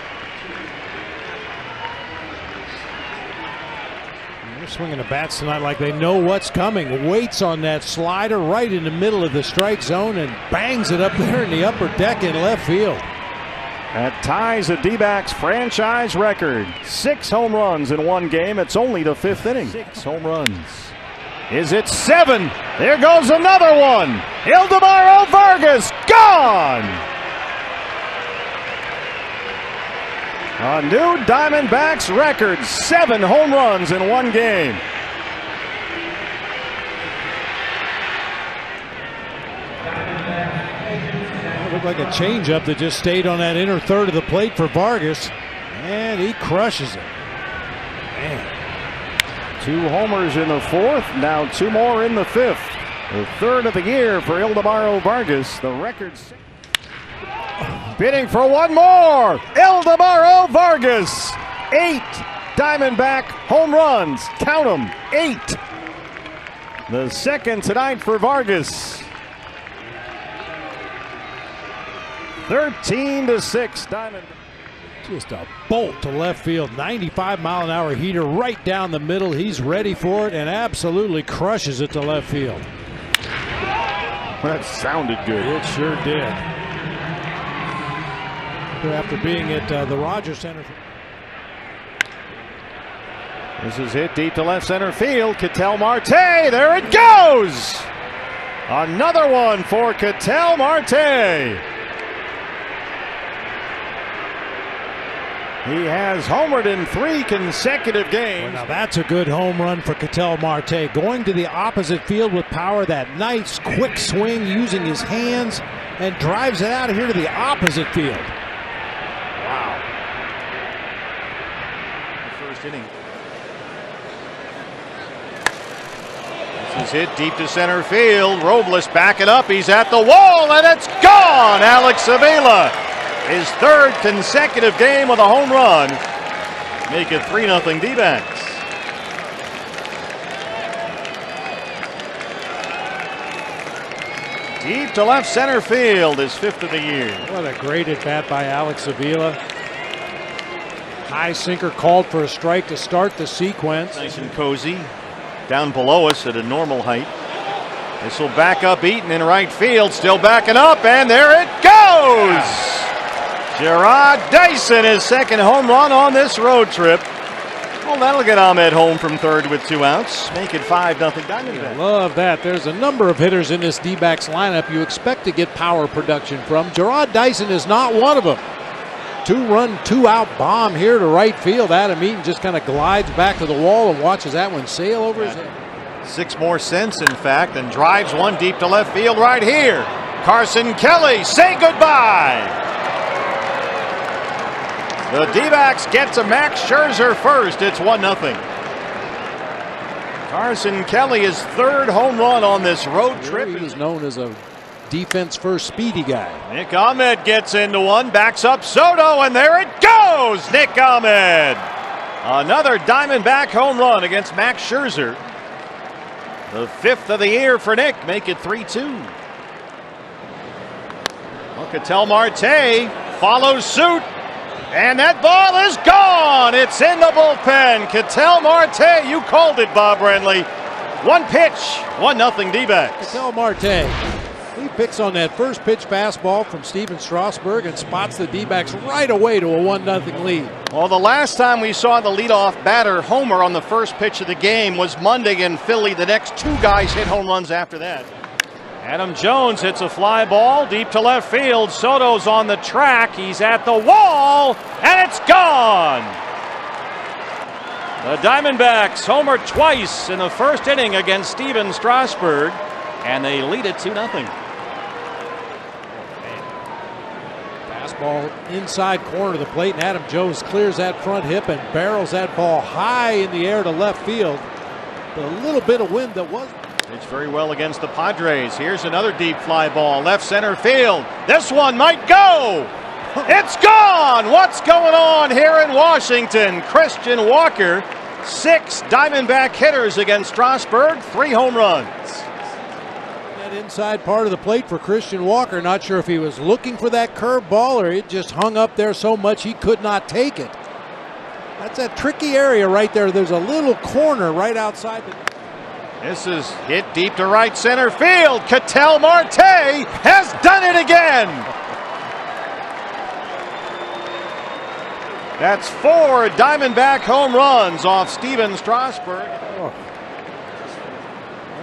They're swinging the bats tonight like they know what's coming. Waits on that slider right in the middle of the strike zone and bangs it up there in the upper deck in left field. That ties a Dbacks franchise record. 6 home runs in one game. It's only the 5th inning. 6 home runs. Is it 7? There goes another one. Ildemaro Vargas, gone! A new Diamondbacks record, 7 home runs in one game. It looked like a changeup that just stayed on that inner third of the plate for Vargas, and he crushes it. Man. 2 homers in the 4th, now 2 more in the 5th. The 3rd of the year for Ildemaro Vargas. The record. Bidding for one more. Ildemaro Vargas. 8 Diamondback home runs. Count them, 8. The 2nd tonight for Vargas. 13-6 Diamondbacks. Just a bolt to left field. 95-mile-an-hour heater right down the middle. He's ready for it and absolutely crushes it to left field. That sounded good. It sure did. After being at the Rogers Center. This is hit deep to left center field. Ketel Marte. There it goes. Another one for Ketel Marte. He has homered in 3 consecutive games. Well, now that's a good home run for Ketel Marte. Going to the opposite field with power. That nice quick swing using his hands and drives it out of here to the opposite field. Wow. The first inning. This is hit deep to center field. Robles backing up. He's at the wall and it's gone. Alex Avila. His 3rd consecutive game with a home run. Make it 3-0 D-backs. Deep to left center field, his 5th of the year. What a great at bat by Alex Avila. High sinker called for a strike to start the sequence. Nice and cozy. Down below us at a normal height. This will back up Eaton in right field. Still backing up, and there it goes! Gerard Dyson, his 2nd home run on this road trip. Well, that'll get Ahmed home from 3rd with 2 outs. Make it 5-0 Diamondbacks. Love that. There's a number of hitters in this D-backs lineup you expect to get power production from. Gerard Dyson is not one of them. 2-run, 2-out bomb here to right field. Adam Eaton just kind of glides back to the wall and watches that one sail over his head. 6 more cents, in fact, and drives one deep to left field right here. Carson Kelly, say goodbye. The D-backs get to Max Scherzer first. It's 1-0. Carson Kelly, his 3rd home run on this road trip. He was known as a defense-first speedy guy. Nick Ahmed gets into one, backs up Soto, and there it goes! Nick Ahmed! Another Diamondback home run against Max Scherzer. The 5th of the year for Nick. Make it 3-2. Well, Ketel Marte follows suit. And that ball is gone. It's in the bullpen. Ketel Marte, you called it, Bob Renly. 1 pitch, 1-0 D-backs. Ketel Marte, he picks on that first pitch fastball from Steven Strasburg and spots the D-backs right away to a 1-0 lead. Well, the last time we saw the leadoff batter homer on the first pitch of the game was Monday in Philly. The next 2 guys hit home runs after that. Adam Jones hits a fly ball deep to left field. Soto's on the track. He's at the wall, and it's gone. The Diamondbacks homer twice in the first inning against Steven Strasburg, and they lead it 2-0. Fastball inside corner of the plate, and Adam Jones clears that front hip and barrels that ball high in the air to left field. But a little bit of wind that was. Pitched very well against the Padres. Here's another deep fly ball, left center field. This one might go. It's gone! What's going on here in Washington? Christian Walker, 6 Diamondback hitters against Strasburg, 3 home runs. That inside part of the plate for Christian Walker. Not sure if he was looking for that curveball or it just hung up there so much he could not take it. That's a tricky area right there. There's a little corner right outside the... This is hit deep to right center field. Ketel Marte has done it again. That's 4 Diamondback home runs off Steven Strasburg. Oh.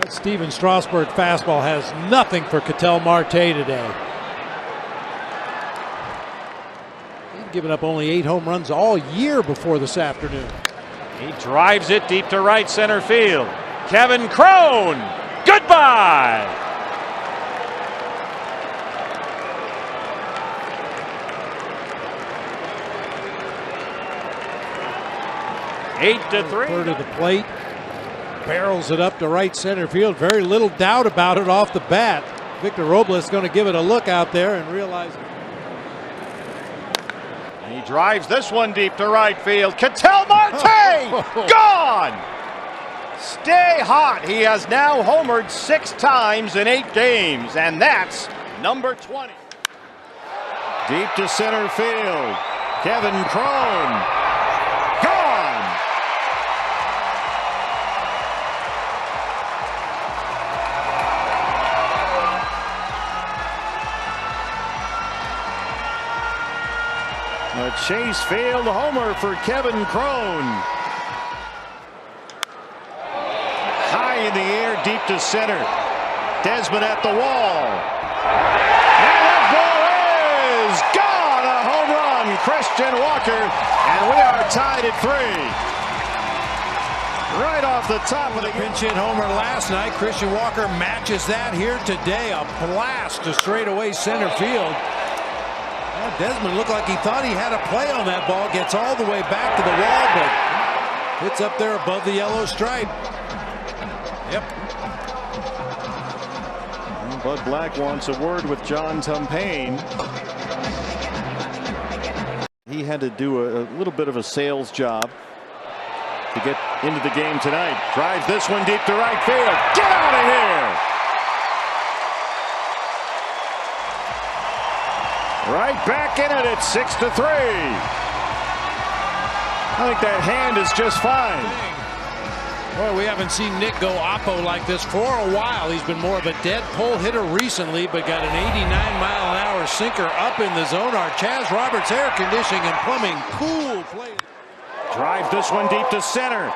That Steven Strasburg fastball has nothing for Ketel Marte today. He's given up only 8 home runs all year before this afternoon. He drives it deep to right center field. Kevin Crone, goodbye. Eight to 3. Third of the plate, barrels it up to right center field. Very little doubt about it off the bat. Victor Robles going to give it a look out there and realize. He drives this one deep to right field. Ketel Marte, gone. Stay hot. He has now homered 6 times in 8 games, and that's number 20. Deep to center field. Kevin Crone, gone. A Chase Field homer for Kevin Crone. High in the air, deep to center. Desmond at the wall. And that ball is gone! A home run, Christian Walker. And we are tied at 3. Right off the top of the pinch hit homer last night. Christian Walker matches that here today. A blast to straightaway center field. Well, Desmond looked like he thought he had a play on that ball. Gets all the way back to the wall, but hits up there above the yellow stripe. Yep. Bud Black wants a word with John Tumpain. He had to do a little bit of a sales job to get into the game tonight. Drives this one deep to right field. Get out of here! Right back in it at 6-3. I think that hand is just fine. Boy, we haven't seen Nick go oppo like this for a while. He's been more of a dead pull hitter recently, but got an 89-mile-an-hour sinker up in the zone. Our Chaz Roberts Air Conditioning and Plumbing cool play. Drives this one deep to center.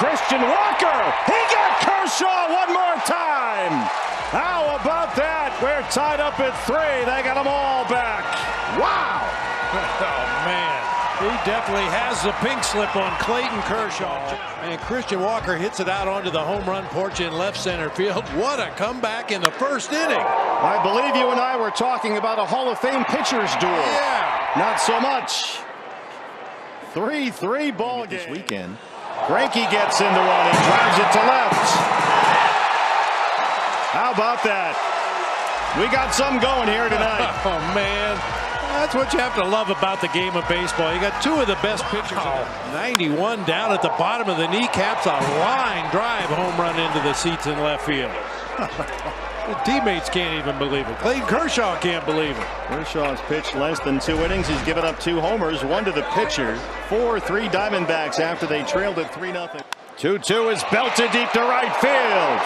Christian Walker. He got Kershaw one more time. How about that? We're tied up at 3. They got them all back. Wow. Oh, man. He definitely has the pink slip on Clayton Kershaw. And Christian Walker hits it out onto the home run porch in left center field. What a comeback in the first inning. I believe you and I were talking about a Hall of Fame pitchers duel. Yeah. Not so much. 3-3 ball game this weekend. Greinke gets into one and drives it to left. How about that? We got some going here tonight. Oh, man. That's what you have to love about the game of baseball. You got 2 of the best pitchers. 91 down at the bottom of the kneecaps. A line drive home run into the seats in left field. The teammates can't even believe it. Clayton Kershaw can't believe it. Kershaw's pitched less than 2 innings. He's given up 2 homers, 1 to the pitcher. 4-3 Diamondbacks after they trailed at 3-0. 2-2 is belted deep to right field.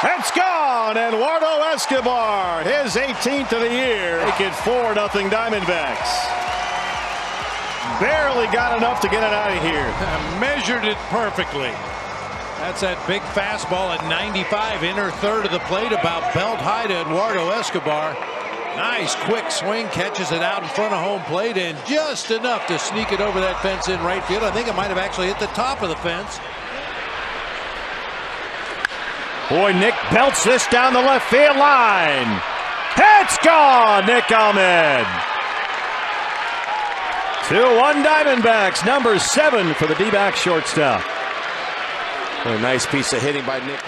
It's gone. Eduardo Escobar, his 18th of the year. Make it 4-0 Diamondbacks. Barely got enough to get it out of here. Measured it perfectly. That's that big fastball at 95, inner third of the plate, about belt high to Eduardo Escobar. Nice quick swing, catches it out in front of home plate, and just enough to sneak it over that fence in right field. I think it might have actually hit the top of the fence. Boy, Nick belts this down the left field line. It's gone, Nick Ahmed. 2-1 Diamondbacks, number 7 for the Dbacks shortstop. What a nice piece of hitting by Nick.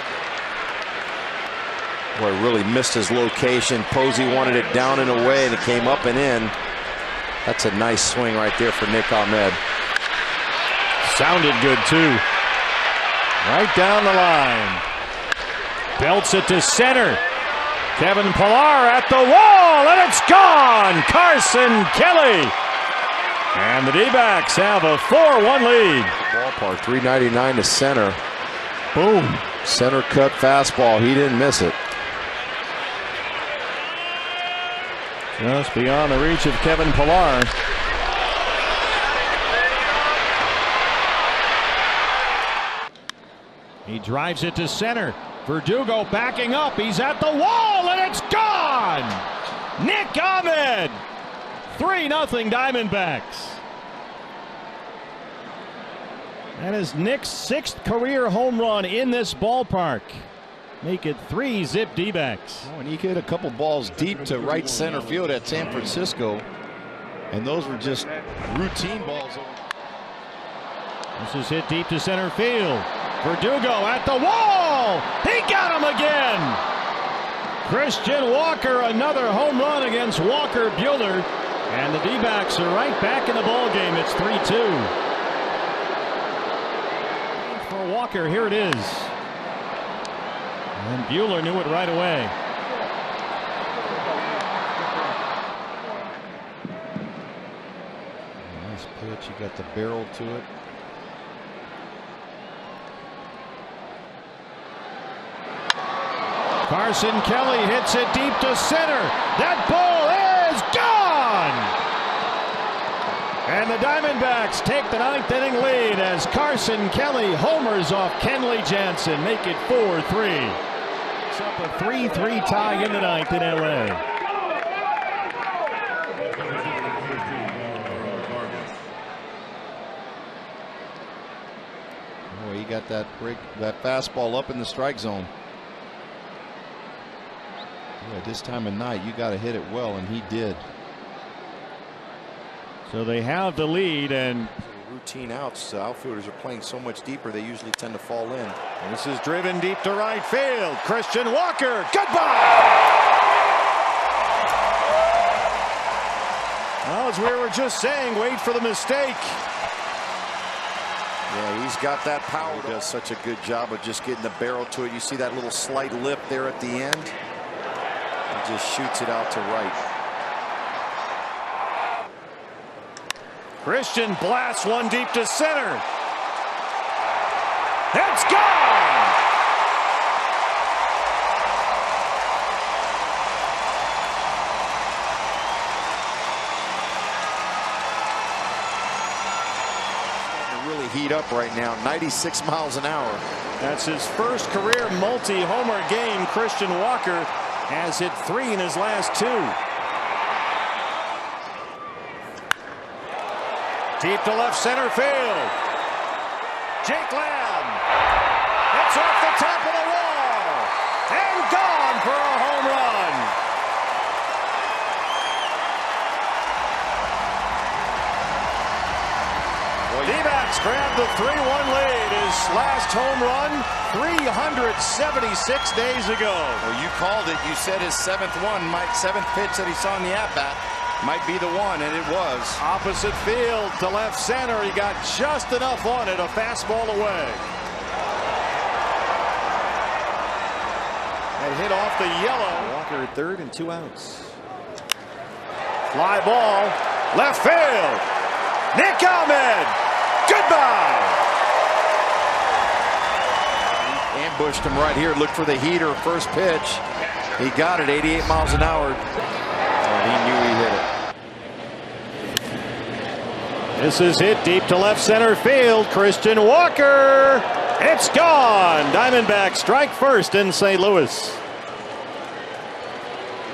Boy, really missed his location. Posey wanted it down and away, and it came up and in. That's a nice swing right there for Nick Ahmed. Sounded good, too. Right down the line. Belts it to center. Kevin Pillar at the wall, and it's gone! Carson Kelly. And the D-backs have a 4-1 lead. Ballpark, 399 to center. Boom. Center cut fastball. He didn't miss it. Just beyond the reach of Kevin Pillar. He drives it to center. Verdugo backing up. He's at the wall, and it's gone! Nick Ahmed! 3-0 Diamondbacks. That is Nick's 6th career home run in this ballpark. Make it 3-zip D-backs. Oh, and he hit a couple balls deep to right center field at San Francisco, and those were just routine balls. This is hit deep to center field. Verdugo at the wall. He got him again. Christian Walker, another home run against Walker Buehler, and the D-backs are right back in the ball game. It's 3-2 for Walker. Here it is. And Buehler knew it right away. Nice pitch. You got the barrel to it. Carson Kelly hits it deep to center. That ball is gone! And the Diamondbacks take the 9th inning lead as Carson Kelly homers off Kenley Jansen. Make it 4-3. It's up a 3-3 tie in the 9th in LA. Oh, he got that fastball up in the strike zone. Yeah, this time of night, you got to hit it well, and he did. So they have the lead, and routine outs. Outfielders are playing so much deeper, they usually tend to fall in. this is driven deep to right field. Christian Walker, goodbye! Well, as we were just saying, wait for the mistake. Yeah, he's got that power. He does such a good job of just getting the barrel to it. You see that little slight lip there at the end? He just shoots it out to right. Christian blasts one deep to center. It's gone! Really heat up right now. 96 miles an hour. That's his first career multi-homer game. Christian Walker has hit 3 in his last 2. Deep to left center field. Jake Lamb. It's off the top of the wall. And gone for a home run. D-backs grabbed the 3-1 lead. His last home run 376 days ago. Well, you called it. You said his 7th pitch that he saw in the at-bat might be the one, and it was. Opposite field to left center. He got just enough on it. A fastball away. And hit off the yellow. Walker at third and 2 outs. Fly ball. Left field. Nick Ahmed. Goodbye. He ambushed him right here. Looked for the heater. First pitch. He got it. 88 miles an hour. And he knew he hit it. This is hit deep to left center field. Christian Walker. It's gone. Diamondbacks strike first in St. Louis.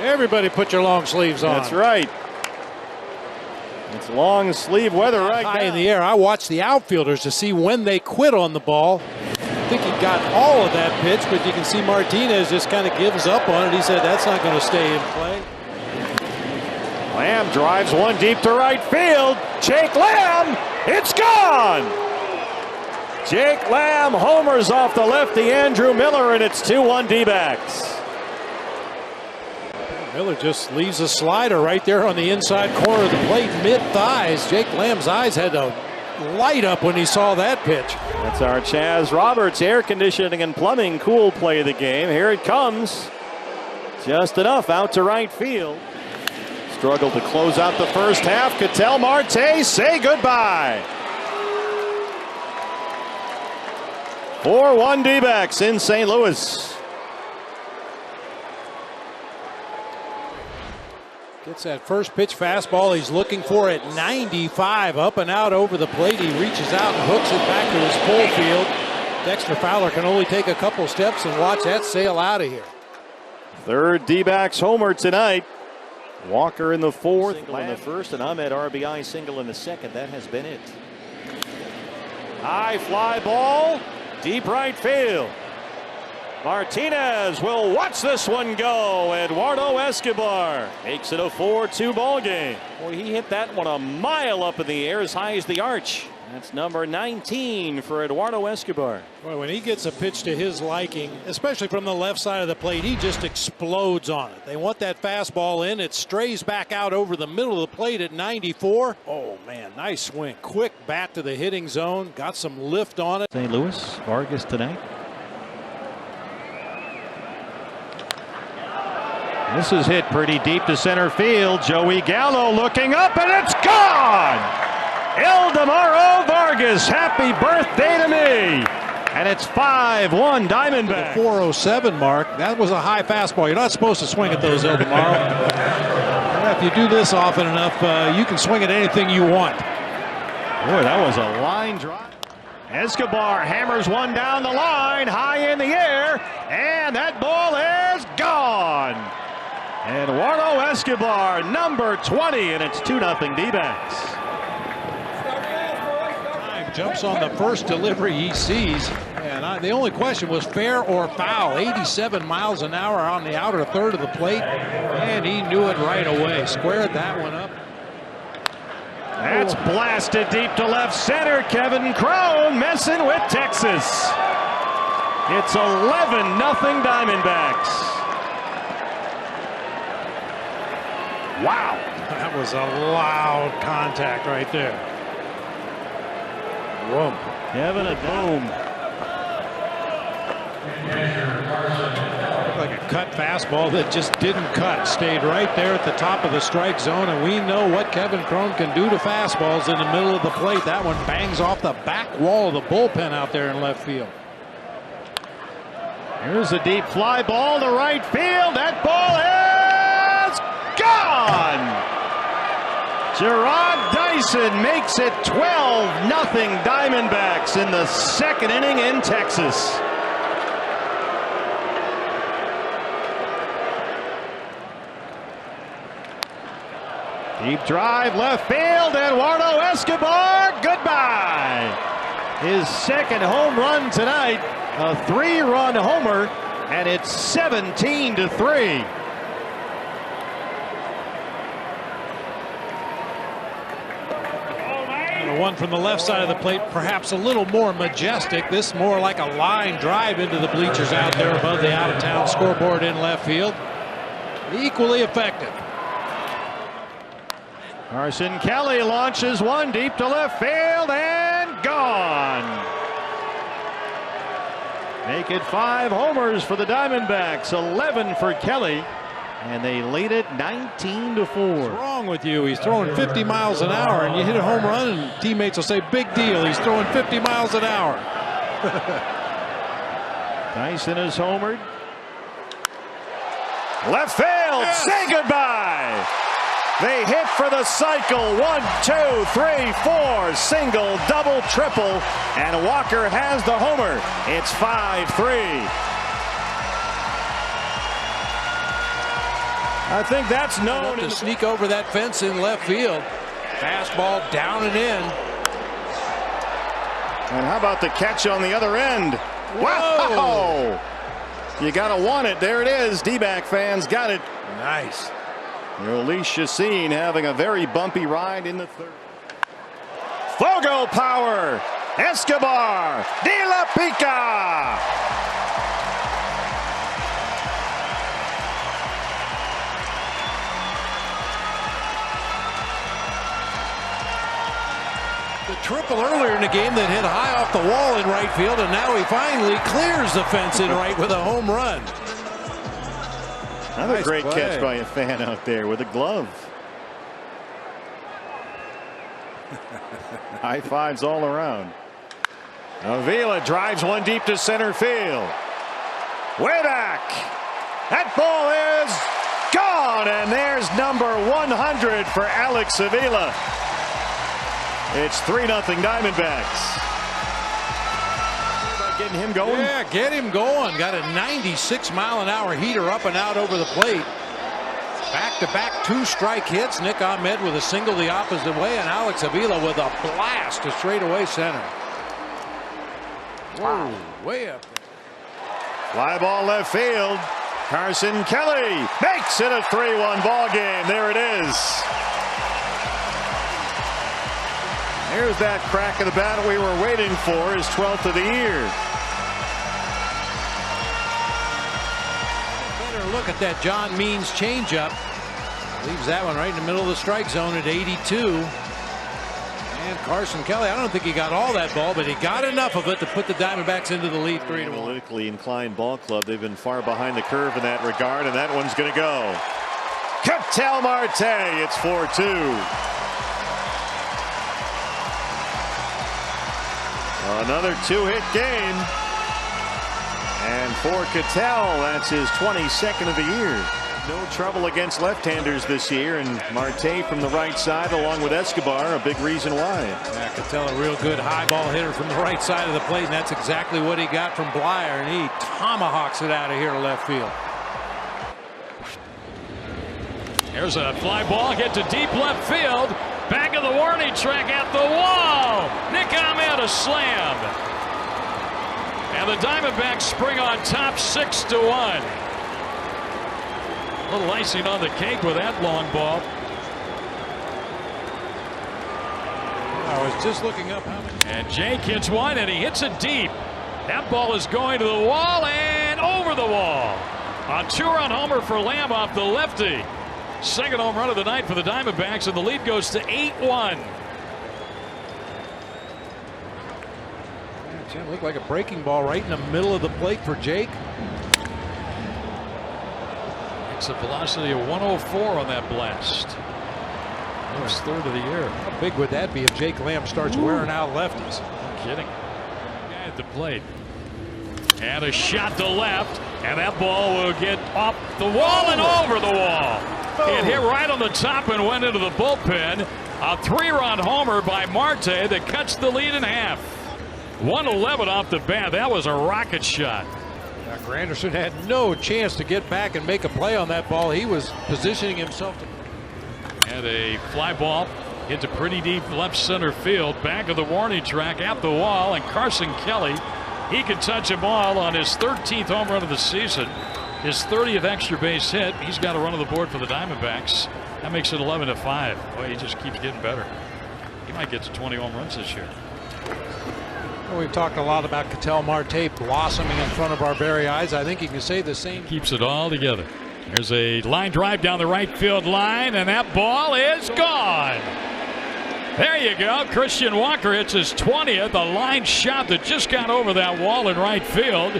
Everybody put your long sleeves on. That's right. It's long sleeve weather right high now. in the air. I watched the outfielders to see when they quit on the ball. I think he got all of that pitch, but you can see Martinez just kind of gives up on it. He said that's not going to stay in play. Lamb drives one deep to right field. Jake Lamb, it's gone. Jake Lamb homers off the lefty Andrew Miller, and it's 2-1 D-backs. Miller just leaves a slider right there on the inside corner of the plate, mid-thighs. Jake Lamb's eyes had to light up when he saw that pitch. That's our Chaz Roberts air conditioning and plumbing cool play of the game. Here it comes. Just enough out to right field. Struggled to close out the first half. Ketel Marte say goodbye. 4-1 D-backs in St. Louis. Gets that first pitch fastball he's looking for at 95, up and out over the plate. He reaches out and hooks it back to his full field. Dexter Fowler can only take a couple steps and watch that sail out of here. Third D-backs homer tonight. Walker in the fourth. Single in the first, and Ahmed RBI single in the second. That has been it. High fly ball, deep right field. Martinez will watch this one go. Eduardo Escobar makes it a 4-2 ball game. Boy, he hit that one a mile up in the air, as high as the arch. That's number 19 for Eduardo Escobar. Boy, when he gets a pitch to his liking, especially from the left side of the plate, he just explodes on it. They want that fastball in. It strays back out over the middle of the plate at 94. Oh, man, nice swing. Quick bat to the hitting zone. Got some lift on it. St. Louis, Vargas tonight. This is hit pretty deep to center field. Joey Gallo looking up, and it's gone! Ildemaro Vargas, happy birthday to me! And it's 5-1 Diamondbacks. The 407 mark. That was a high fastball. You're not supposed to swing at those, Ildemaro. If you do this often enough, you can swing at anything you want. Boy, that was a line drive. Escobar hammers one down the line, high in the air, and that ball is gone. Eduardo Escobar, number 20, and it's 2-0 D-backs. Jumps on the first delivery he sees, and the only question was fair or foul. 87 miles an hour on the outer third of the plate, and he knew it right away. Squared that one up. That's blasted deep to left center. Kevin Crone messing with Texas. It's 11-0 Diamondbacks. Wow. That was a loud contact right there. Whoa. Kevin, a boom. Looked like a cut fastball that just didn't cut. Stayed right there at the top of the strike zone, and we know what Kevin Crone can do to fastballs in the middle of the plate. That one bangs off the back wall of the bullpen out there in left field. Here's a deep fly ball to right field. That ball is gone! Gerard Dyson makes it 12-0 Diamondbacks in the second inning in Texas. Deep drive left field. Eduardo Escobar, goodbye. His second home run tonight, a 3-run homer, and it's 17-3. The one from the left side of the plate, perhaps a little more majestic. This more like a line drive into the bleachers out there above the out-of-town scoreboard in left field. Equally effective. Carson Kelly launches one deep to left field and gone. Make it 5 homers for the Diamondbacks, 11 for Kelly, and they lead it 19-4. What's wrong with you? He's throwing 50 miles an hour, and you hit a home run, and teammates will say, big deal. He's throwing 50 miles an hour. Dyson is homered. Left field, yes. Say goodbye. They hit for the cycle. 1, 2, 3, 4. Single, double, triple. And Walker has the homer. It's 5-3. I think that's known to sneak over that fence in left field. Fastball down and in. And how about the catch on the other end? Whoa. Wow! You gotta want it. There it is. D-back fans got it. Nice. Yoeli Chacin having a very bumpy ride in the third. Fogo power. Escobar. De La Pica. triple earlier in the game that hit high off the wall in right field, and now he finally clears the fence in right with a home run. Another nice great play. catch by a fan out there with a glove. High fives all around. Avila drives one deep to center field. Way back. That ball is gone, and there's number 100 for Alex Avila. It's 3-0 Diamondbacks. Getting him going? Yeah, get him going. Got a 96-mile-an-hour heater up and out over the plate. Back-to-back 2-strike hits. Nick Ahmed with a single the opposite way, and Alex Avila with a blast to straightaway center. Whoa, way up there. Fly ball left field. Carson Kelly makes it a 3-1 ball game. There it is. Here's that crack of the bat we were waiting for, his 12th of the year. Better look at that John Means changeup. Leaves that one right in the middle of the strike zone at 82. And Carson Kelly, I don't think he got all that ball, but he got enough of it to put the Diamondbacks into the lead 3-1. Analytically inclined ball club. They've been far behind the curve in that regard, and that one's going to go. Ketel Marte, it's 4-2. Another 2-hit game. And for Ketel, that's his 22nd of the year. No trouble against left-handers this year, and Marte from the right side along with Escobar, a big reason why. Yeah, Ketel, a real good high ball hitter from the right side of the plate, and that's exactly what he got from Blyer, and he tomahawks it out of here to left field. Here's a fly ball hit to deep left field. Back of the warning track at the wall. Nick Ahmed a slam. And the Diamondbacks spring on top 6-1. A little icing on the cake with that long ball. I was just looking up how many. And Jake hits one, and he hits it deep. That ball is going to the wall and over the wall. A 2-run homer for Lamb off the lefty. Second home run of the night for the Diamondbacks, and the lead goes to 8-1. It looked like a breaking ball right in the middle of the plate for Jake. It's a velocity of 104 on that blast. That was third of the year. How big would that be if Jake Lamb starts wearing out lefties? No kidding. Guy at the plate. And a shot to left, and that ball will get up the wall and over the wall. It hit right on the top and went into the bullpen. A 3-run homer by Marte that cuts the lead in half. 111 off the bat. That was a rocket shot. Granderson had no chance to get back and make a play on that ball. He was positioning himself to. And a fly ball hit to pretty deep left center field. Back of the warning track at the wall, and Carson Kelly, he can touch a ball on his 13th home run of the season. His 30th extra base hit. He's got a run on the board for the Diamondbacks. That makes it 11-5. Boy, he just keeps getting better. He might get to 20 home runs this year. Well, we've talked a lot about Ketel Marte blossoming in front of our very eyes. I think you can say the same. Keeps it all together. There's a line drive down the right field line, and that ball is gone. There you go. Christian Walker hits his 20th. A line shot that just got over that wall in right field.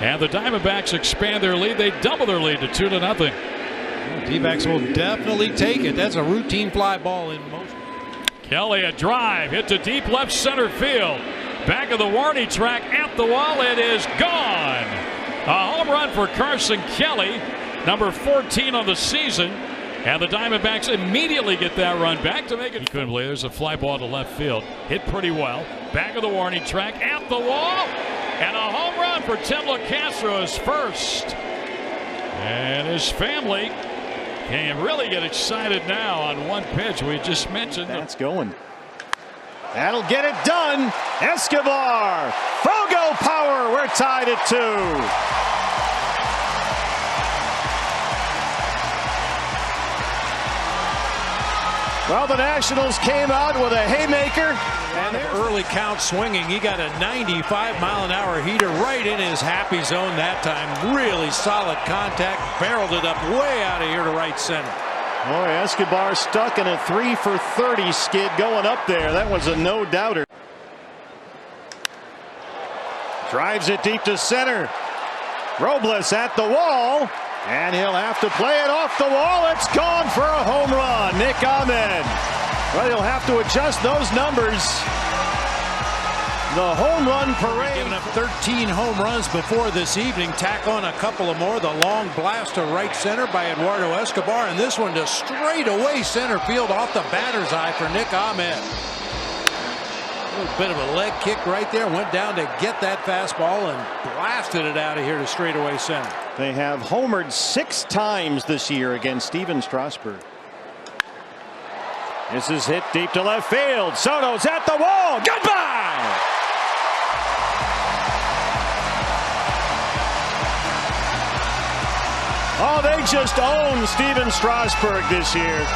And the Diamondbacks expand their lead. They double their lead to 2-0. Dbacks will definitely take it. That's a routine fly ball in motion. Kelly a drive hit to deep left center field. Back of the warning track at the wall. It is gone. A home run for Carson Kelly, number 14 on the season. And the Diamondbacks immediately get that run back to make it. He couldn't believe there's a fly ball to left field. Hit pretty well. Back of the warning track at the wall. And a home run for Tim LaCastro, his first. And his family can really get excited now on one pitch. We just mentioned. That's going. That'll get it done. Escobar. Fogo power. We're tied at 2. Well, the Nationals came out with a haymaker. And early count swinging. He got a 95-mile-an-hour heater right in his happy zone that time. Really solid contact. Barreled it up way out of here to right center. Boy, Escobar stuck in a 3 for 30 skid going up there. That was a no-doubter. Drives it deep to center. Robles at the wall, and he'll have to play it off the wall. It's gone for a home run. Nick Ahmed. Well, he'll have to adjust those numbers. The home run parade. Giving up 13 home runs before this evening. Tack on a couple of more. The long blast to right center by Eduardo Escobar, and this one to straightaway center field off the batter's eye for Nick Ahmed. A little bit of a leg kick right there. Went down to get that fastball and blasted it out of here to straightaway center. They have homered 6 times this year against Steven Strasburg. This is hit deep to left field. Soto's at the wall. Goodbye. Oh, they just own Steven Strasburg this year.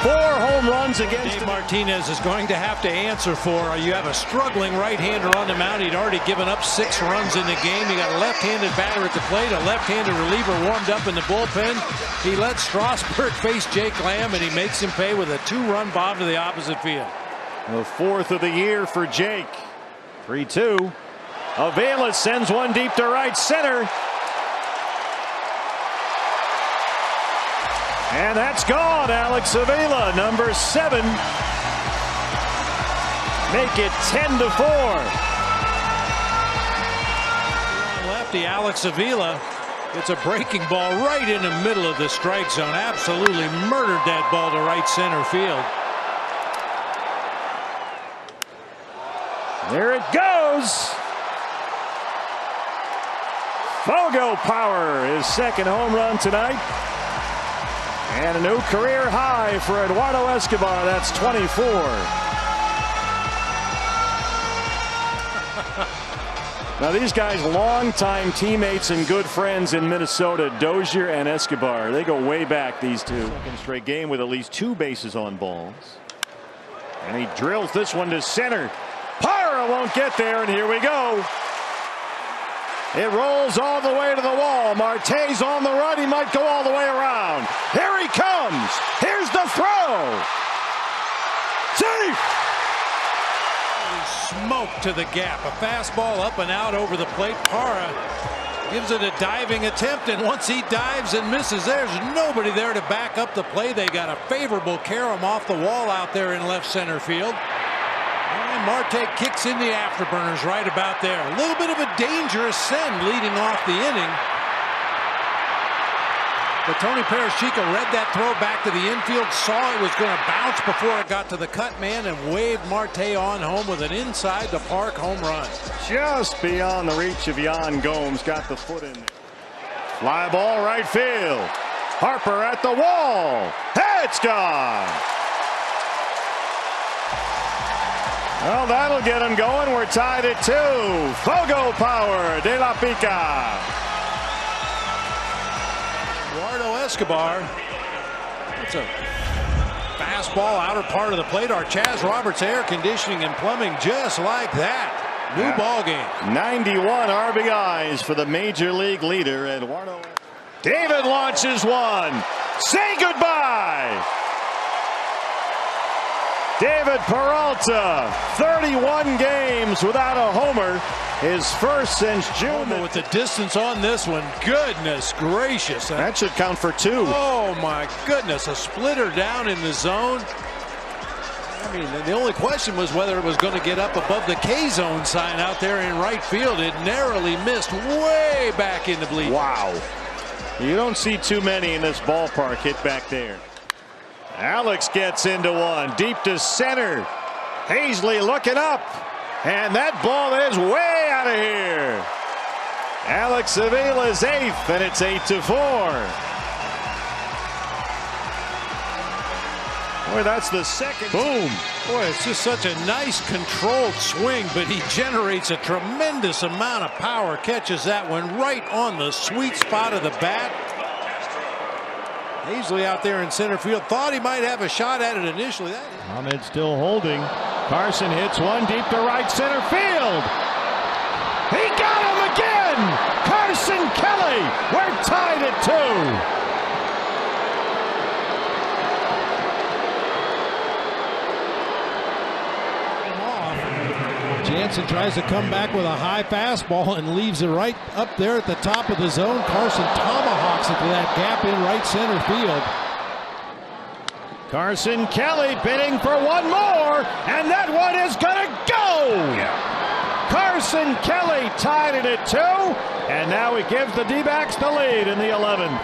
4 home runs against Dave Martinez is going to have to answer for. You have a struggling right-hander on the mound. He'd already given up 6 runs in the game. You got a left-handed batter at the plate, a left-handed reliever warmed up in the bullpen. He lets Strasburg face Jake Lamb, and he makes him pay with a 2-run bomb to the opposite field. The 4th of the year for Jake. 3-2. Avila sends one deep to right center. And that's gone. Alex Avila, number 7. Make it 10-4. Lefty Alex Avila gets a breaking ball right in the middle of the strike zone. Absolutely murdered that ball to right center field. There it goes. Fogo Power, his 2nd home run tonight. And a new career high for Eduardo Escobar. That's 24. Now these guys, longtime teammates and good friends in Minnesota, Dozier and Escobar. They go way back, these two. 2nd straight game with at least 2 bases on balls. And he drills this one to center. Parra won't get there, and here we go. It rolls all the way to the wall. Marte's on the run. He might go all the way around. Here he comes. Here's the throw. Safe. Smoke to the gap. A fastball up and out over the plate. Parra gives it a diving attempt, and once he dives and misses, there's nobody there to back up the play. They got a favorable carom off the wall out there in left center field. And Marte kicks in the afterburners right about there. A little bit of a dangerous send leading off the inning. But Tony Perez-Chico read that throw back to the infield, saw it was going to bounce before it got to the cut man, and waved Marte on home with an inside the park home run. Just beyond the reach of Yan Gomes. Got the foot in there. Fly ball right field. Harper at the wall. It's gone. Well, that'll get him going. We're tied at 2. Fogo Power, De La Pica. Eduardo Escobar. It's a fastball outer part of the plate. Our Chaz Roberts air conditioning and plumbing just like that. New ball game. 91 RBIs for the major league leader, Eduardo. David launches one. Say goodbye. David Peralta, 31 games without a homer, his first since June. With the distance on this one, goodness gracious. That should count for 2. Oh my goodness, a splitter down in the zone. I mean, the only question was whether it was going to get up above the K-zone sign out there in right field. It narrowly missed way back in the bleachers. Wow. You don't see too many in this ballpark hit back there. Alex gets into one deep to center. Hazley looking up, and that ball is way out of here. Alex Avila's 8th, and it's 8-4. Boy, that's the 2nd. Boom. Boy, it's just such a nice controlled swing, but he generates a tremendous amount of power. Catches that one right on the sweet spot of the bat. Hazley out there in center field thought he might have a shot at it initially. Ahmed still holding. Carson hits one deep to right center field. He got him again. Carson Kelly. We're tied at 2. Johnson tries to come back with a high fastball and leaves it right up there at the top of the zone. Carson tomahawks it to that gap in right center field. Carson Kelly bidding for one more, and that one is going to go! Carson Kelly tied it at 2, and now he gives the D-backs the lead in the 11th.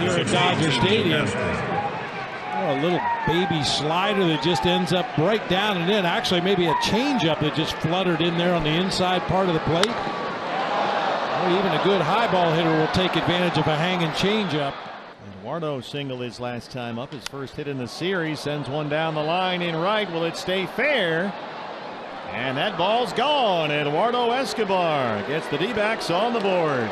Here at Dodger Stadium. Oh, a little baby slider that just ends up right down and in. Actually, maybe a changeup that just fluttered in there on the inside part of the plate. Well, even a good high ball hitter will take advantage of a hanging changeup. Eduardo singled his last time up. His first hit in the series. Sends one down the line in right. Will it stay fair? And that ball's gone. Eduardo Escobar gets the D-backs on the board.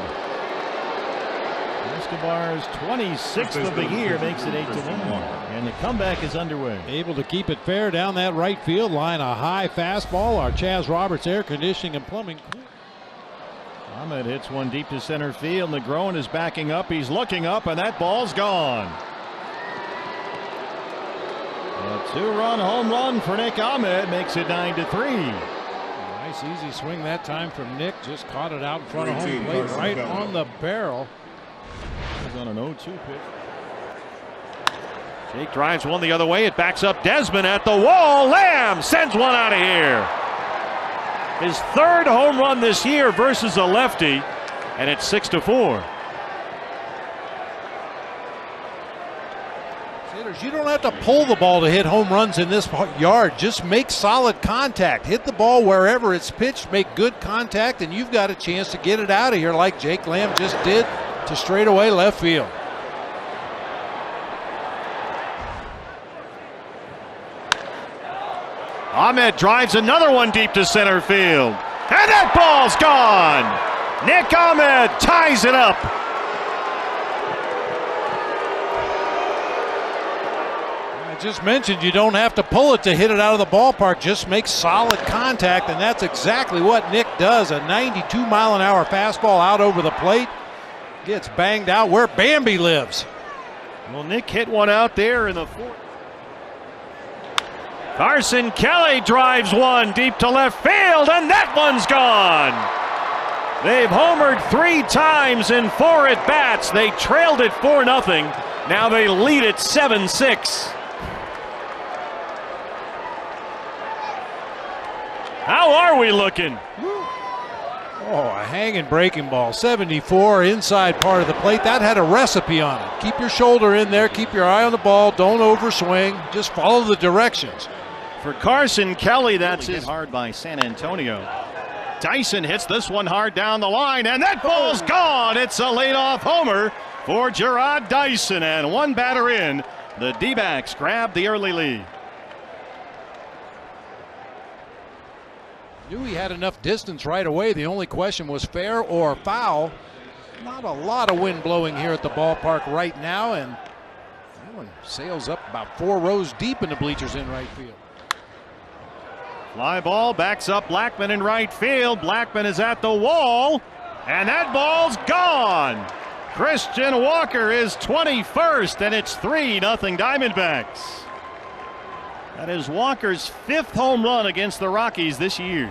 Escobar's 26th of the year makes it 8-1. And the comeback is underway. Able to keep it fair down that right field line. A high fastball. Our Chaz Roberts Air Conditioning and Plumbing. Ahmed hits one deep to center field. Negron is backing up. He's looking up, and that ball's gone. A 2-run home run for Nick Ahmed makes it 9-3. Nice easy swing that time from Nick. Just caught it out in front of home plate, right on the barrel. He's on an 0-2 pitch. Jake drives one the other way. It backs up Desmond at the wall. Lamb sends one out of here. His 3rd home run this year versus a lefty, and it's 6-4. You don't have to pull the ball to hit home runs in this yard. Just make solid contact. Hit the ball wherever it's pitched. Make good contact, and you've got a chance to get it out of here like Jake Lamb just did to straightaway left field. Ahmed drives another one deep to center field. And that ball's gone. Nick Ahmed ties it up. I just mentioned you don't have to pull it to hit it out of the ballpark. Just make solid contact, and that's exactly what Nick does. A 92-mile-an-hour fastball out over the plate. Gets banged out where Bambi lives. Well, Nick hit one out there in the 4th. Carson Kelly drives one deep to left field, and that one's gone. They've homered 3 times in 4 at-bats. They trailed it 4-0. Now they lead it 7-6. How are we looking? Oh, a hanging breaking ball. 74 inside part of the plate. That had a recipe on it. Keep your shoulder in there. Keep your eye on the ball. Don't overswing. Just follow the directions. For Carson Kelly, that's his hard by San Antonio. Dyson hits this one hard down the line, and that ball's gone. It's a leadoff homer for Gerard Dyson, and one batter in. The D-backs grab the early lead. Knew he had enough distance right away. The only question was fair or foul. Not a lot of wind blowing here at the ballpark right now, and that one sails up about 4 rows deep in the bleachers in right field. Fly ball backs up Blackman in right field. Blackman is at the wall, and that ball's gone. Christian Walker is 21st, and it's 3-0 Diamondbacks. That is Walker's 5th home run against the Rockies this year.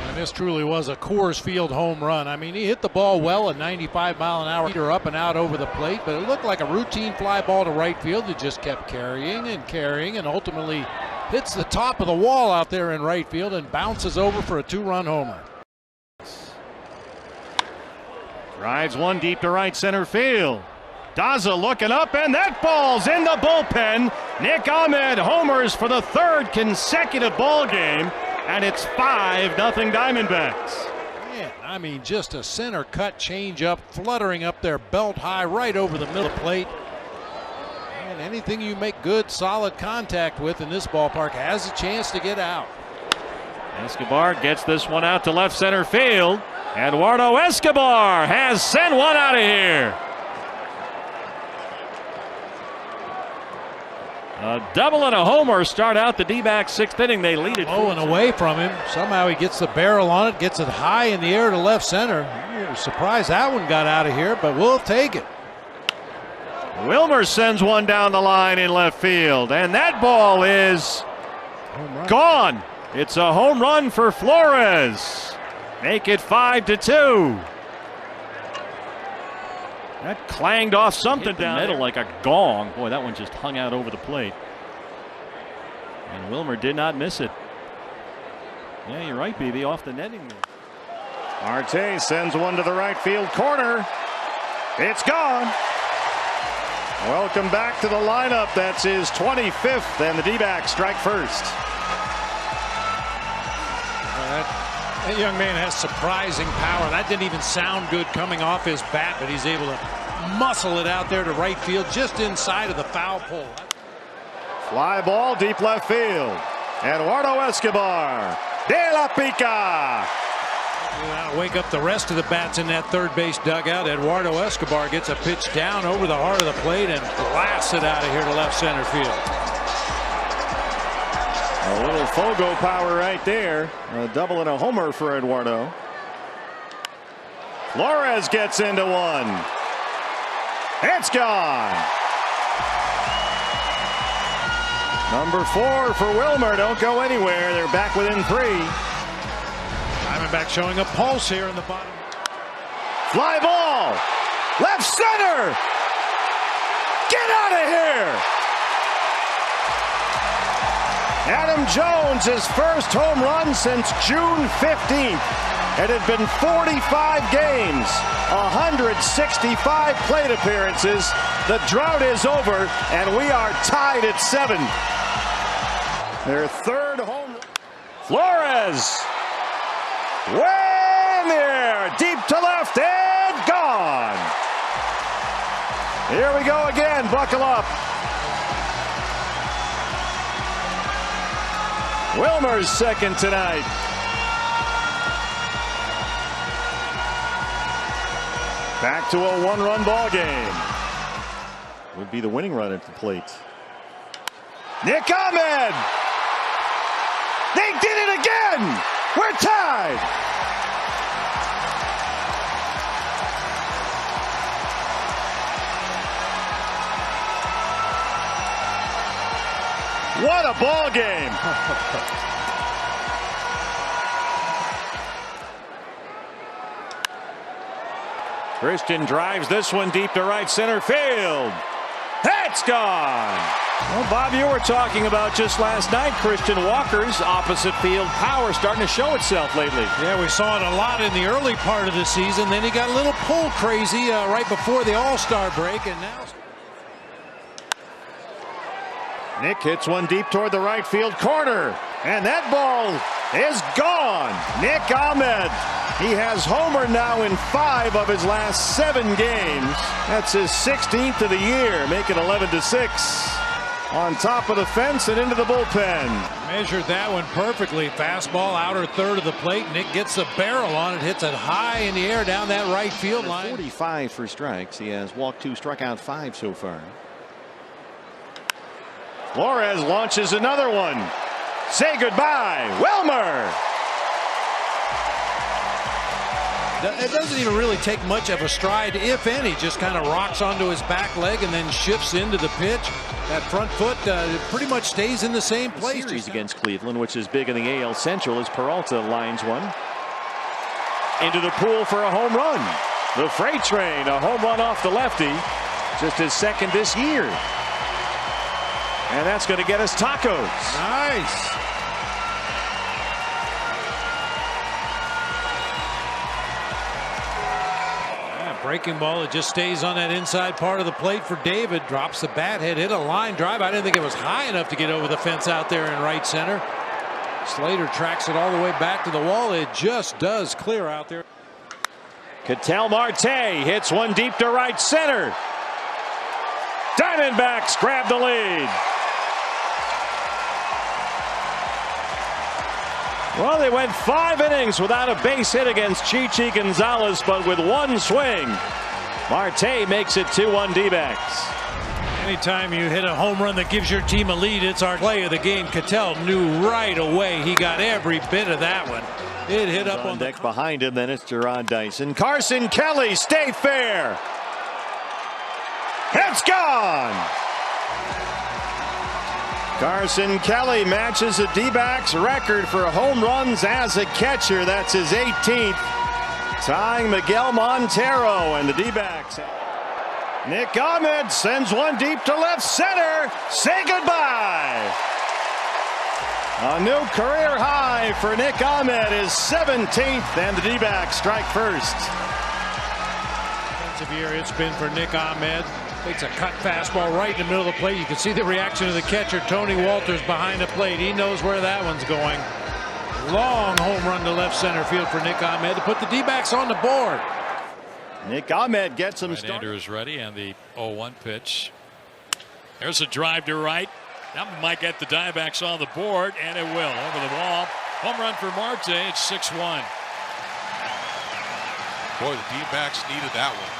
And this truly was a Coors Field home run. I mean, he hit the ball well, a 95-mile-an-hour up and out over the plate, but it looked like a routine fly ball to right field that just kept carrying and ultimately hits the top of the wall out there in right field and bounces over for a 2-run homer. Drives one deep to right center field. Daza looking up, and that ball's in the bullpen. Nick Ahmed homers for the 3rd consecutive ball game, and it's 5-0 Diamondbacks. Man, I mean, just a center cut changeup fluttering up there belt high right over the middle plate. And anything you make good, solid contact with in this ballpark has a chance to get out. Escobar gets this one out to left center field. Eduardo Escobar has sent one out of here. A double and a homer start out the D-backs 6th inning. They lead it. Low and away from him. Somehow he gets the barrel on it, gets it high in the air to left center. Surprised that one got out of here, but we'll take it. Wilmer sends one down the line in left field, and that ball is gone. It's a home run for Flores. Make it 5-2. That clanged off something down the middle like a gong. Boy, that one just hung out over the plate. And Wilmer did not miss it. Yeah, you're right, BB, off the netting. Marte sends one to the right field corner. It's gone. Welcome back to the lineup. That's his 25th, and the D-backs strike first. That young man has surprising power. That didn't even sound good coming off his bat, but he's able to muscle it out there to right field just inside of the foul pole. Fly ball deep left field. Eduardo Escobar. De la Pica. That'll wake up the rest of the bats in that third base dugout. Eduardo Escobar gets a pitch down over the heart of the plate and blasts it out of here to left center field. A little Fogo power right there. A double and a homer for Eduardo. Flores gets into one. It's gone. Number 4 for Wilmer. Don't go anywhere. They're back within 3. Diamondbacks showing a pulse here in the bottom. Fly ball. Left center. Get out of here. Adam Jones, his first home run since June 15th. It had been 45 games, 165 plate appearances. The drought is over, and we are tied at 7. Their third home run. Flores. Way in the air, deep to left, and gone. Here we go again. Buckle up. Wilmer's second tonight. Back to a 1-run ball game. Would be the winning run at the plate. Nick Ahmed. They did it again. We're tied. What a ball game. Christian drives this one deep to right center field. That's gone. Well, Bob, you were talking about just last night Christian Walker's opposite field power starting to show itself lately. Yeah, we saw it a lot in the early part of the season. Then he got a little pull crazy right before the All-Star break, and now Nick hits one deep toward the right field corner, and that ball is gone. Nick Ahmed. He has homered now in 5 of his last 7 games. That's his 16th of the year, making 11-6. On top of the fence and into the bullpen. Measured that one perfectly. Fastball, outer third of the plate. Nick gets the barrel on it, hits it high in the air down that right field line. 45 for strikes. He has walked 2, struck out 5 so far. Flores launches another one. Say goodbye, Wilmer. It doesn't even really take much of a stride, if any. Just kind of rocks onto his back leg and then shifts into the pitch. That front foot pretty much stays in the same place. Series against Cleveland, which is big in the AL Central, as Peralta lines one Into the pool for a home run. The freight train, a home run off the lefty. Just his second this year. And that's going to get us tacos. Nice. Breaking ball, it just stays on that inside part of the plate for David. Drops the bat head, hit a line drive. I didn't think it was high enough to get over the fence out there in right center. Slater tracks it all the way back to the wall. It just does clear out there. Ketel Marte hits one deep to right center. Diamondbacks grab the lead. Well, they went 5 innings without a base hit against Chichi Gonzalez, but with one swing, Marte makes it 2-1 D-backs. Anytime you hit a home run that gives your team a lead, it's our play of the game. Ketel knew right away he got every bit of that one. It hit up on deck behind him. Then it's Gerard Dyson. Carson Kelly, stay fair. It's gone. Carson Kelly matches the D-backs record for home runs as a catcher. That's his 18th, tying Miguel Montero and the D-backs. Nick Ahmed sends one deep to left center. Say goodbye. A new career high for Nick Ahmed, his 17th, and the D-backs strike first. Defensive year it's been for Nick Ahmed. Takes a cut fastball right in the middle of the plate. You can see the reaction of the catcher, Tony Walters, behind the plate. He knows where that one's going. Long home run to left center field for Nick Ahmed to put the D-backs on the board. Nick Ahmed gets him started. Right-hander is ready, and the 0-1 pitch. There's a drive to right. That might get the Diamondbacks on the board, and it will. Over the wall. Home run for Marte. It's 6-1. Boy, the D-backs needed that one.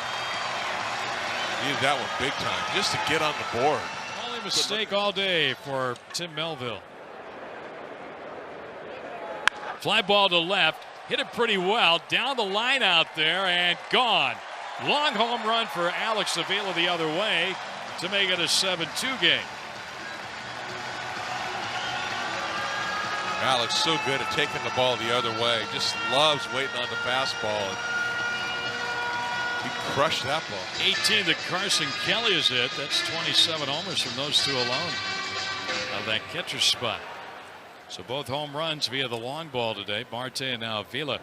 Needed that one big time, just to get on the board. Only mistake all day for Tim Melville. Fly ball to left. Hit it pretty well. Down the line out there and gone. Long home run for Alex Avila the other way to make it a 7-2 game. Alex so good at taking the ball the other way. Just loves waiting on the fastball. He crushed that ball. 18 that Carson Kelly has hit. That's 27 homers from those two alone of that catcher spot. So both home runs via the long ball today. Marte and now Avila.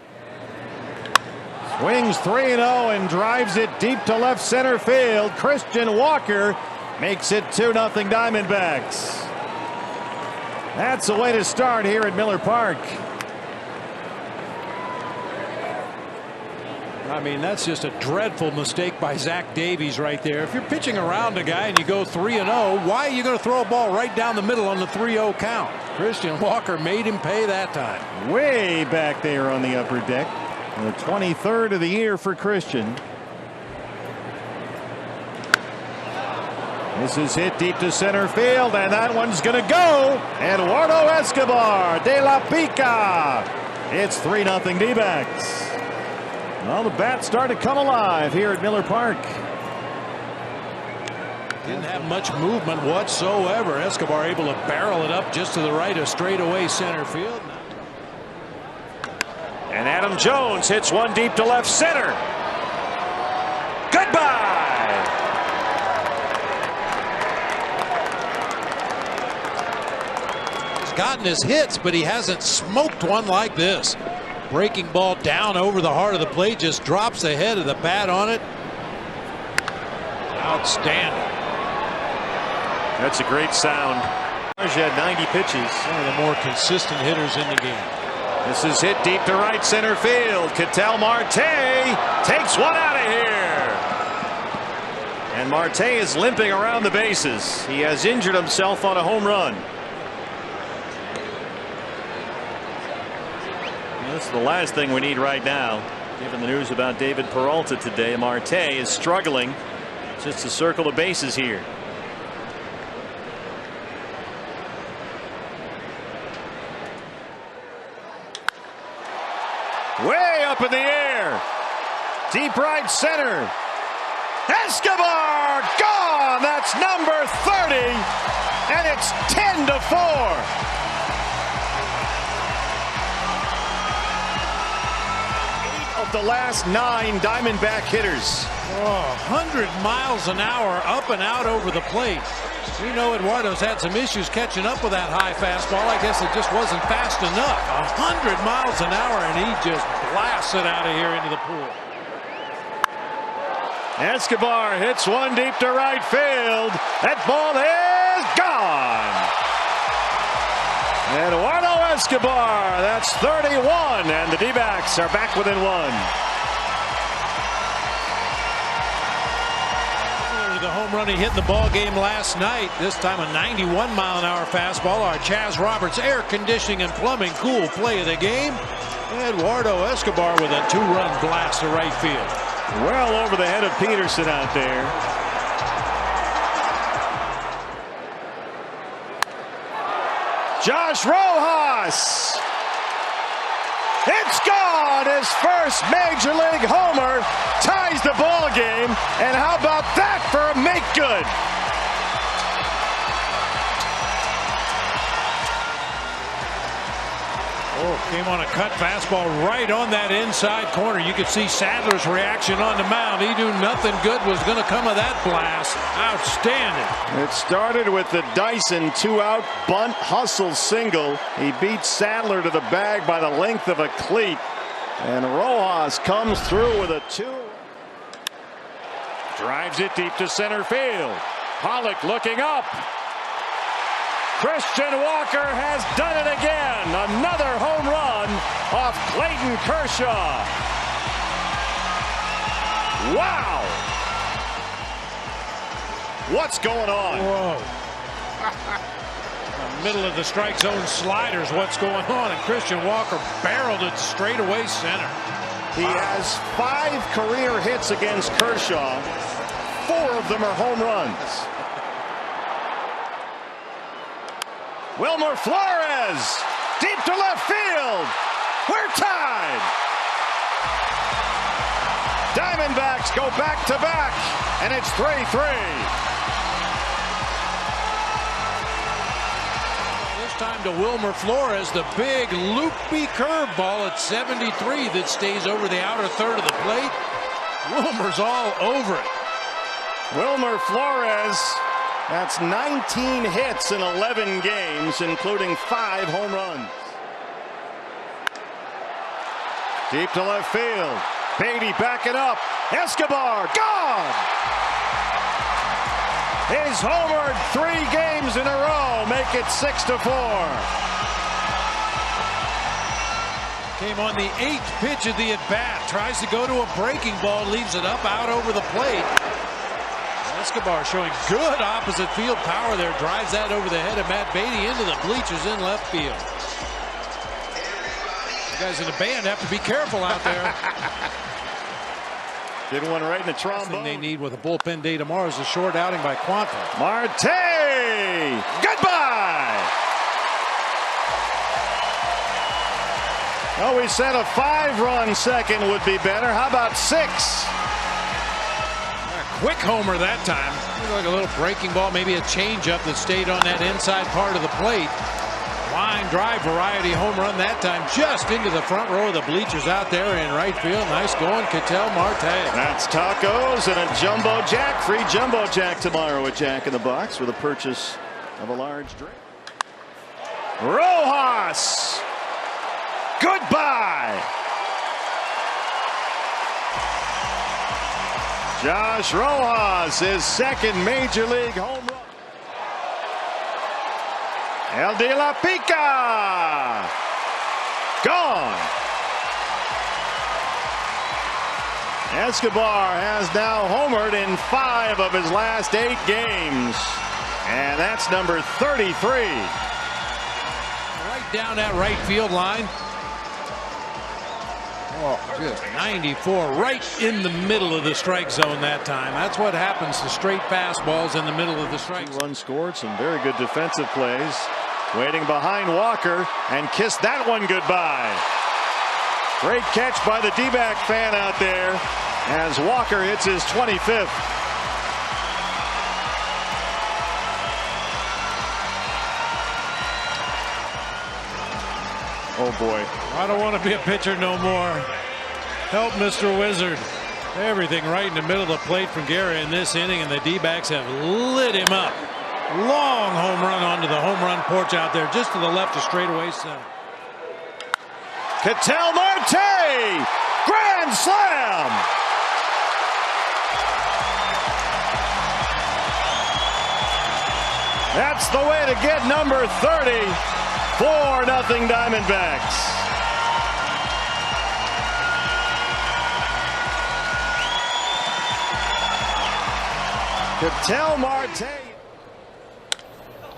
Swings 3-0 and drives it deep to left center field. Christian Walker makes it 2-0 Diamondbacks. That's the way to start here at Miller Park. I mean, that's just a dreadful mistake by Zach Davies right there. If you're pitching around a guy and you go 3-0, why are you going to throw a ball right down the middle on the 3-0 count? Christian Walker made him pay that time. Way back there on the upper deck. The 23rd of the year for Christian. This is hit deep to center field, and that one's going to go. Eduardo Escobar de la Pica. It's 3-0 D-backs. Well, the bats start to come alive here at Miller Park. Didn't have much movement whatsoever. Escobar able to barrel it up just to the right of straightaway center field. And Adam Jones hits one deep to left center. Goodbye. He's gotten his hits, but he hasn't smoked one like this. Breaking ball down over the heart of the plate, just drops the head of the bat on it. Outstanding. That's a great sound. He had 90 pitches. One of the more consistent hitters in the game. This is hit deep to right center field. Ketel Marte takes one out of here. And Marte is limping around the bases. He has injured himself on a home run. This is the last thing we need right now. Given the news about David Peralta today, Marte is struggling just to circle the bases here. Way up in the air. Deep right center. Escobar gone. That's number 30. And it's 10-4. Of the last 9 Diamondback hitters. 100 miles an hour up and out over the plate. We know Eduardo's had some issues catching up with that high fastball. I guess it just wasn't fast enough. 100 miles an hour, and he just blasts it out of here into the pool. Escobar hits one deep to right field. That ball is gone. Eduardo Escobar, that's 31, and the D-backs are back within 1. The home run he hit in the ball game last night. This time a 91-mile-an-hour fastball. Our Chaz Roberts air conditioning and plumbing cool play of the game. Eduardo Escobar with a 2-run blast to right field. Well over the head of Peterson out there. Josh Rojas. It's gone. His first major league homer ties the the ball game. And how about that for a make good? Oh, came on a cut fastball right on that inside corner. You could see Sadler's reaction on the mound. He knew nothing good was going to come of that blast. Outstanding. It started with the Dyson 2-out bunt hustle single. He beat Sadler to the bag by the length of a cleat. And Rojas comes through with a 2. Drives it deep to center field. Pollock looking up. Christian Walker has done it again. Another home run off Clayton Kershaw. Wow. What's going on? Whoa. The middle of the strike zone sliders. What's going on? And Christian Walker barreled it straight away center. He has 5 career hits against Kershaw. 4 of them are home runs. Wilmer Flores, deep to left field. We're tied. Diamondbacks go back to back, and it's 3-3. This time to Wilmer Flores, the big loopy curveball at 73 that stays over the outer third of the plate. Wilmer's all over it. Wilmer Flores. That's 19 hits in 11 games, including 5 home runs. Deep to left field. Beatty backing up. Escobar gone. He's homered 3 games in a row. Make it 6-4. Came on the 8th pitch of the at-bat. Tries to go to a breaking ball. Leaves it up out over the plate. Escobar showing good opposite field power there. Drives that over the head of Matt Beatty into the bleachers in left field. You guys in the band have to be careful out there. Did one right in the trombone. The thing they need with a bullpen day tomorrow is a short outing by Quantrill. Marte! Goodbye! Well, we said a 5-run second would be better. How about 6? Quick homer that time. Like a little breaking ball, maybe a changeup that stayed on that inside part of the plate. Line drive variety home run that time, just into the front row of the bleachers out there in right field. Nice going, Ketel Marte. That's tacos and a jumbo jack. Free jumbo jack tomorrow at Jack in the Box with a purchase of a large drink. Rojas. Goodbye. Josh Rojas, his 2nd major league home run. El de la Pica. Gone. Escobar has now homered in 5 of his last 8 games. And that's number 33. Right down that right field line. Oh, just 94 right in the middle of the strike zone that time. That's what happens to straight fastballs in the middle of the strike zone. 2 runs scored, some very good defensive plays. Waiting behind Walker and kissed that one goodbye. Great catch by the D-back fan out there as Walker hits his 25th. Oh boy. I don't want to be a pitcher no more. Help Mr. Wizard. Everything right in the middle of the plate from Guerra in this inning, and the D-backs have lit him up. Long home run onto the home run porch out there, just to the left of straightaway center. Ketel Marte! Grand slam! That's the way to get number 30. 4-0 Diamondbacks. Ketel Marte.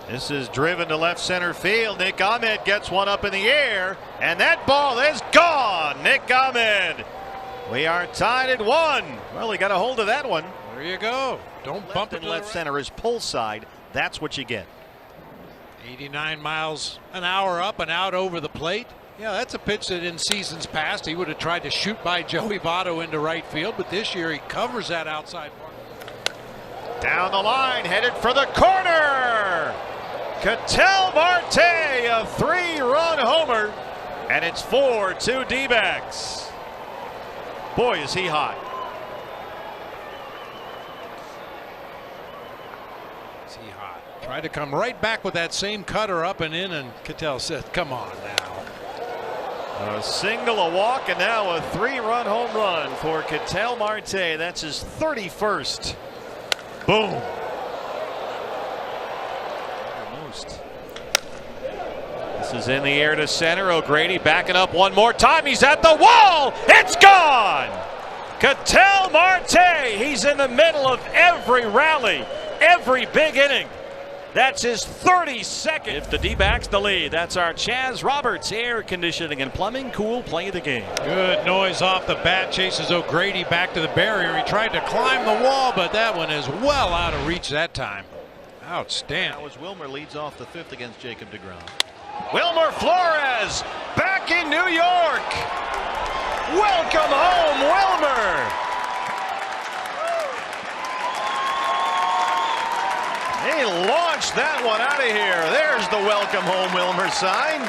This is driven to left center field. Nick Ahmed gets one up in the air, and that ball is gone. Nick Ahmed. We are tied at 1. Well, he got a hold of that one. There you go. Don't bump it. Left center is pull side. That's what you get. 89 miles an hour up and out over the plate. Yeah, that's a pitch that in seasons past he would have tried to shoot by Joey Votto into right field, but this year he covers that outside part. Down the line, headed for the corner. Ketel Marte, a 3-run homer, and it's 4-2 D-backs. Boy, is he hot. Is he hot? Tried to come right back with that same cutter up and in, and Ketel said, come on now. A single, a walk, and now a 3-run home run for Ketel Marte. That's his 31st. Boom. Almost. This is in the air to center. O'Grady backing up one more time. He's at the wall. It's gone. Ketel Marte. He's in the middle of every rally, every big inning. That's his 32nd. If the D-backs the lead, that's our Chaz Roberts Air Conditioning and Plumbing. Cool play of the game. Good noise off the bat. Chases O'Grady back to the barrier. He tried to climb the wall, but that one is well out of reach that time. Outstanding. Now as Wilmer leads off the 5th against Jacob deGrom. Wilmer Flores back in New York. Welcome home, Wilmer. He launched that one out of here. There's the welcome home Wilmer sign.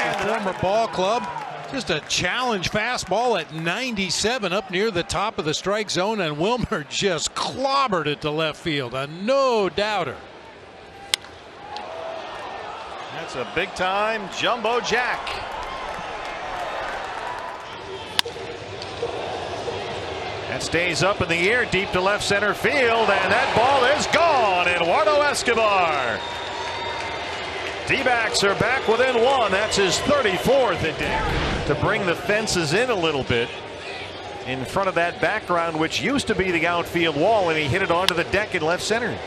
And former ball club. Just a challenge fastball at 97 up near the top of the strike zone, and Wilmer just clobbered it to left field. A no doubter. That's a big time jumbo jack. That stays up in the air deep to left center field, and that ball is gone. Eduardo Escobar. D-backs are back within one. That's his 34th at deck. To bring the fences in a little bit in front of that background, which used to be the outfield wall, and he hit it onto the deck in left center.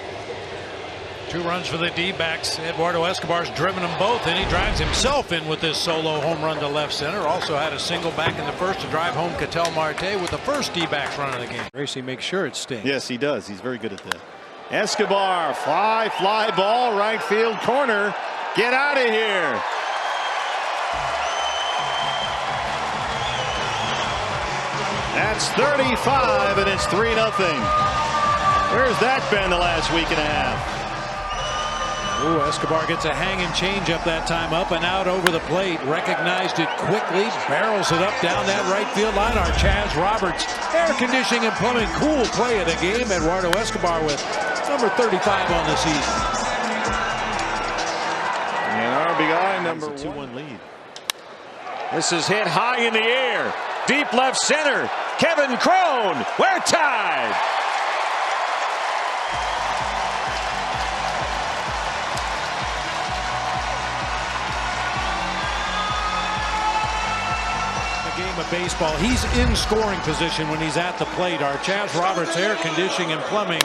2 runs for the D-backs. Eduardo Escobar's driven them both, and he drives himself in with this solo home run to left center. Also had a single back in the first to drive home Ketel Marte with the first D-backs run of the game. Gracie makes sure it stings. Yes, he does. He's very good at that. Escobar, fly ball, right field corner. Get out of here. That's 35, and it's 3-0. Where's that been the last week and a half? Ooh, Escobar gets a hanging changeup that time, up and out over the plate. Recognized it quickly, barrels it up down that right field line. Our Chaz Roberts Air Conditioning and Plumbing cool play of the game. Eduardo Escobar with number 35 on the season. And RBI number 2-1 lead. This is hit high in the air, deep left center. Kevin Crone, we're tied. Game of baseball. He's in scoring position when he's at the plate. Our Chaz Roberts Air Conditioning and Plumbing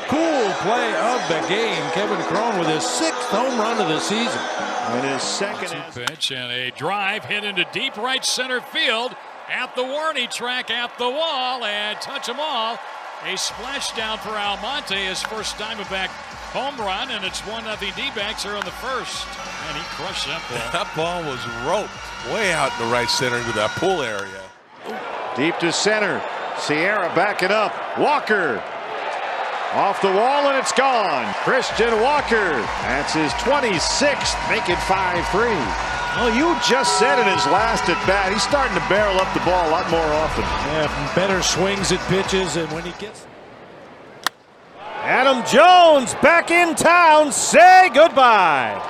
cool play of the game. Kevin Crone with his 6th home run of the season. And his second pitch, and a drive hit into deep right center field at the warning track, at the wall, and touch them all. A splashdown for Almonte, his first Diamondback home run, and it's 1-0 D-backs here on the first. And he crushed that ball. That ball was roped way out in the right center into that pool area. Deep to center. Sierra backing up. Walker off the wall, and it's gone. Christian Walker. That's his 26th. Make it 5-3. Well, you just said in his last at bat, he's starting to barrel up the ball a lot more often. Yeah, better swings at pitches, and when he gets. Adam Jones back in town. Say goodbye.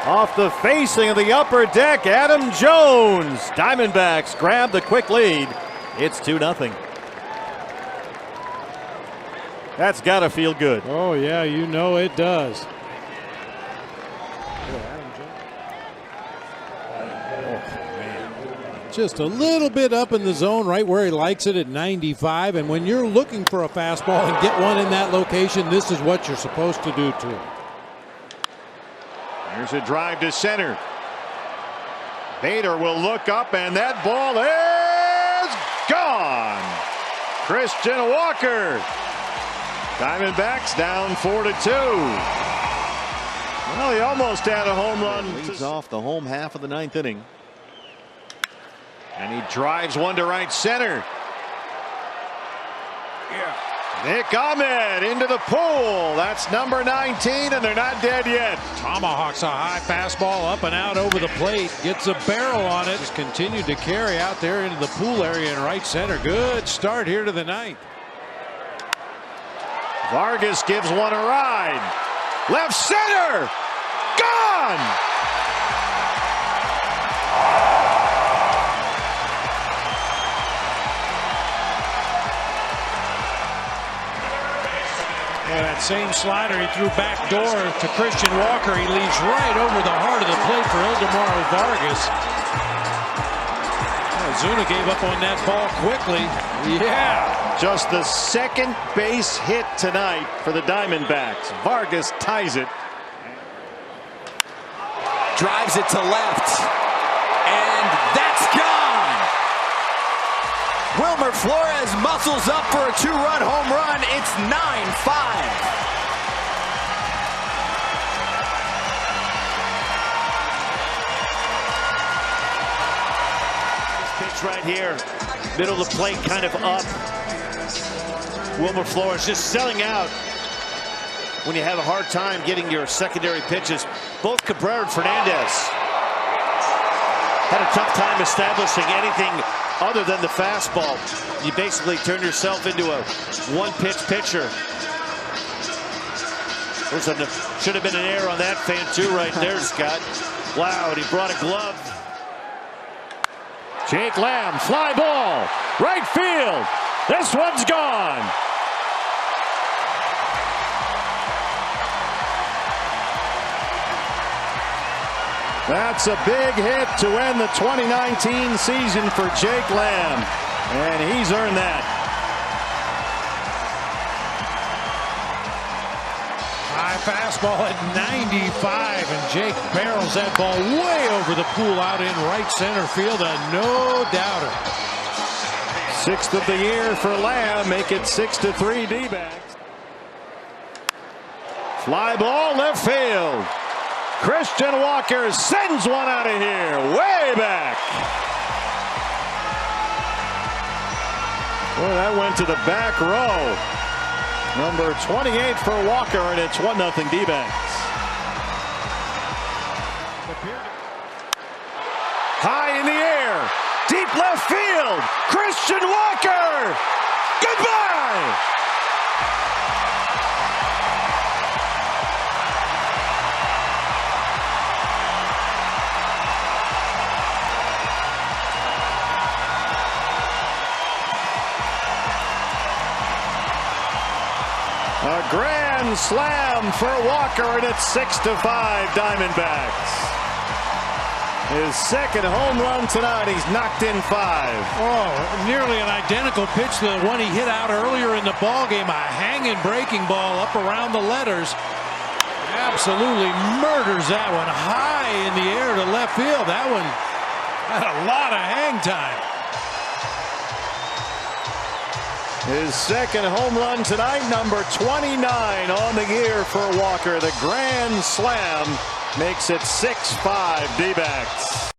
Off the facing of the upper deck, Adam Jones. Diamondbacks grab the quick lead. It's 2-0. That's got to feel good. Oh, yeah, you know it does. Just a little bit up in the zone, right where he likes it at 95. And when you're looking for a fastball and get one in that location, this is what you're supposed to do to him. Here's a drive to center. Bader will look up, and that ball is gone. Christian Walker. Diamondbacks down 4-2. Well, he almost had a home run. Leads off the home half of the ninth inning. And he drives one to right center. Nick Ahmed into the pool. That's number 19, and they're not dead yet. Tomahawks a high fastball up and out over the plate. Gets a barrel on it. Just continued to carry out there into the pool area in right center. Good start here to the ninth. Vargas gives one a ride. Left center. Gone. And that same slider he threw back door to Christian Walker. He leads right over the heart of the plate for Ildemaro Vargas. Zuna gave up on that ball quickly. Yeah. Just the second base hit tonight for the Diamondbacks. Vargas ties it. Drives it to left. And that's gone. Wilmer Flores muscles up for a two-run home run. It's 9-5. Pitch right here, middle of the plate, kind of up. Wilmer Flores just selling out when you have a hard time getting your secondary pitches. Both Cabrera and Fernandez had a tough time establishing anything other than the fastball. You basically turn yourself into a one-pitch pitcher. Should have been an error on that fan too right there, Scott. Wow, and he brought a glove. Jake Lamb, fly ball, right field. This one's gone. That's a big hit to end the 2019 season for Jake Lamb, and he's earned that. High fastball at 95, and Jake barrels that ball way over the pool out in right center field. A no-doubter. Sixth of the year for Lamb. Make it 6-3 Dbacks. Fly ball left field. Christian Walker sends one out of here, way back. Boy, that went to the back row. Number 28 for Walker, and it's 1-0 D-backs. High in the air, deep left field, Christian Walker. Goodbye. A grand slam for Walker, and it's 6-5 Diamondbacks. His second home run tonight. He's knocked in 5. Oh, nearly an identical pitch to the one he hit out earlier in the ballgame. A hanging breaking ball up around the letters. Absolutely murders that one high in the air to left field. That one had a lot of hang time. His second home run tonight, number 29 on the year for Walker. The grand slam makes it 6-5 D-backs.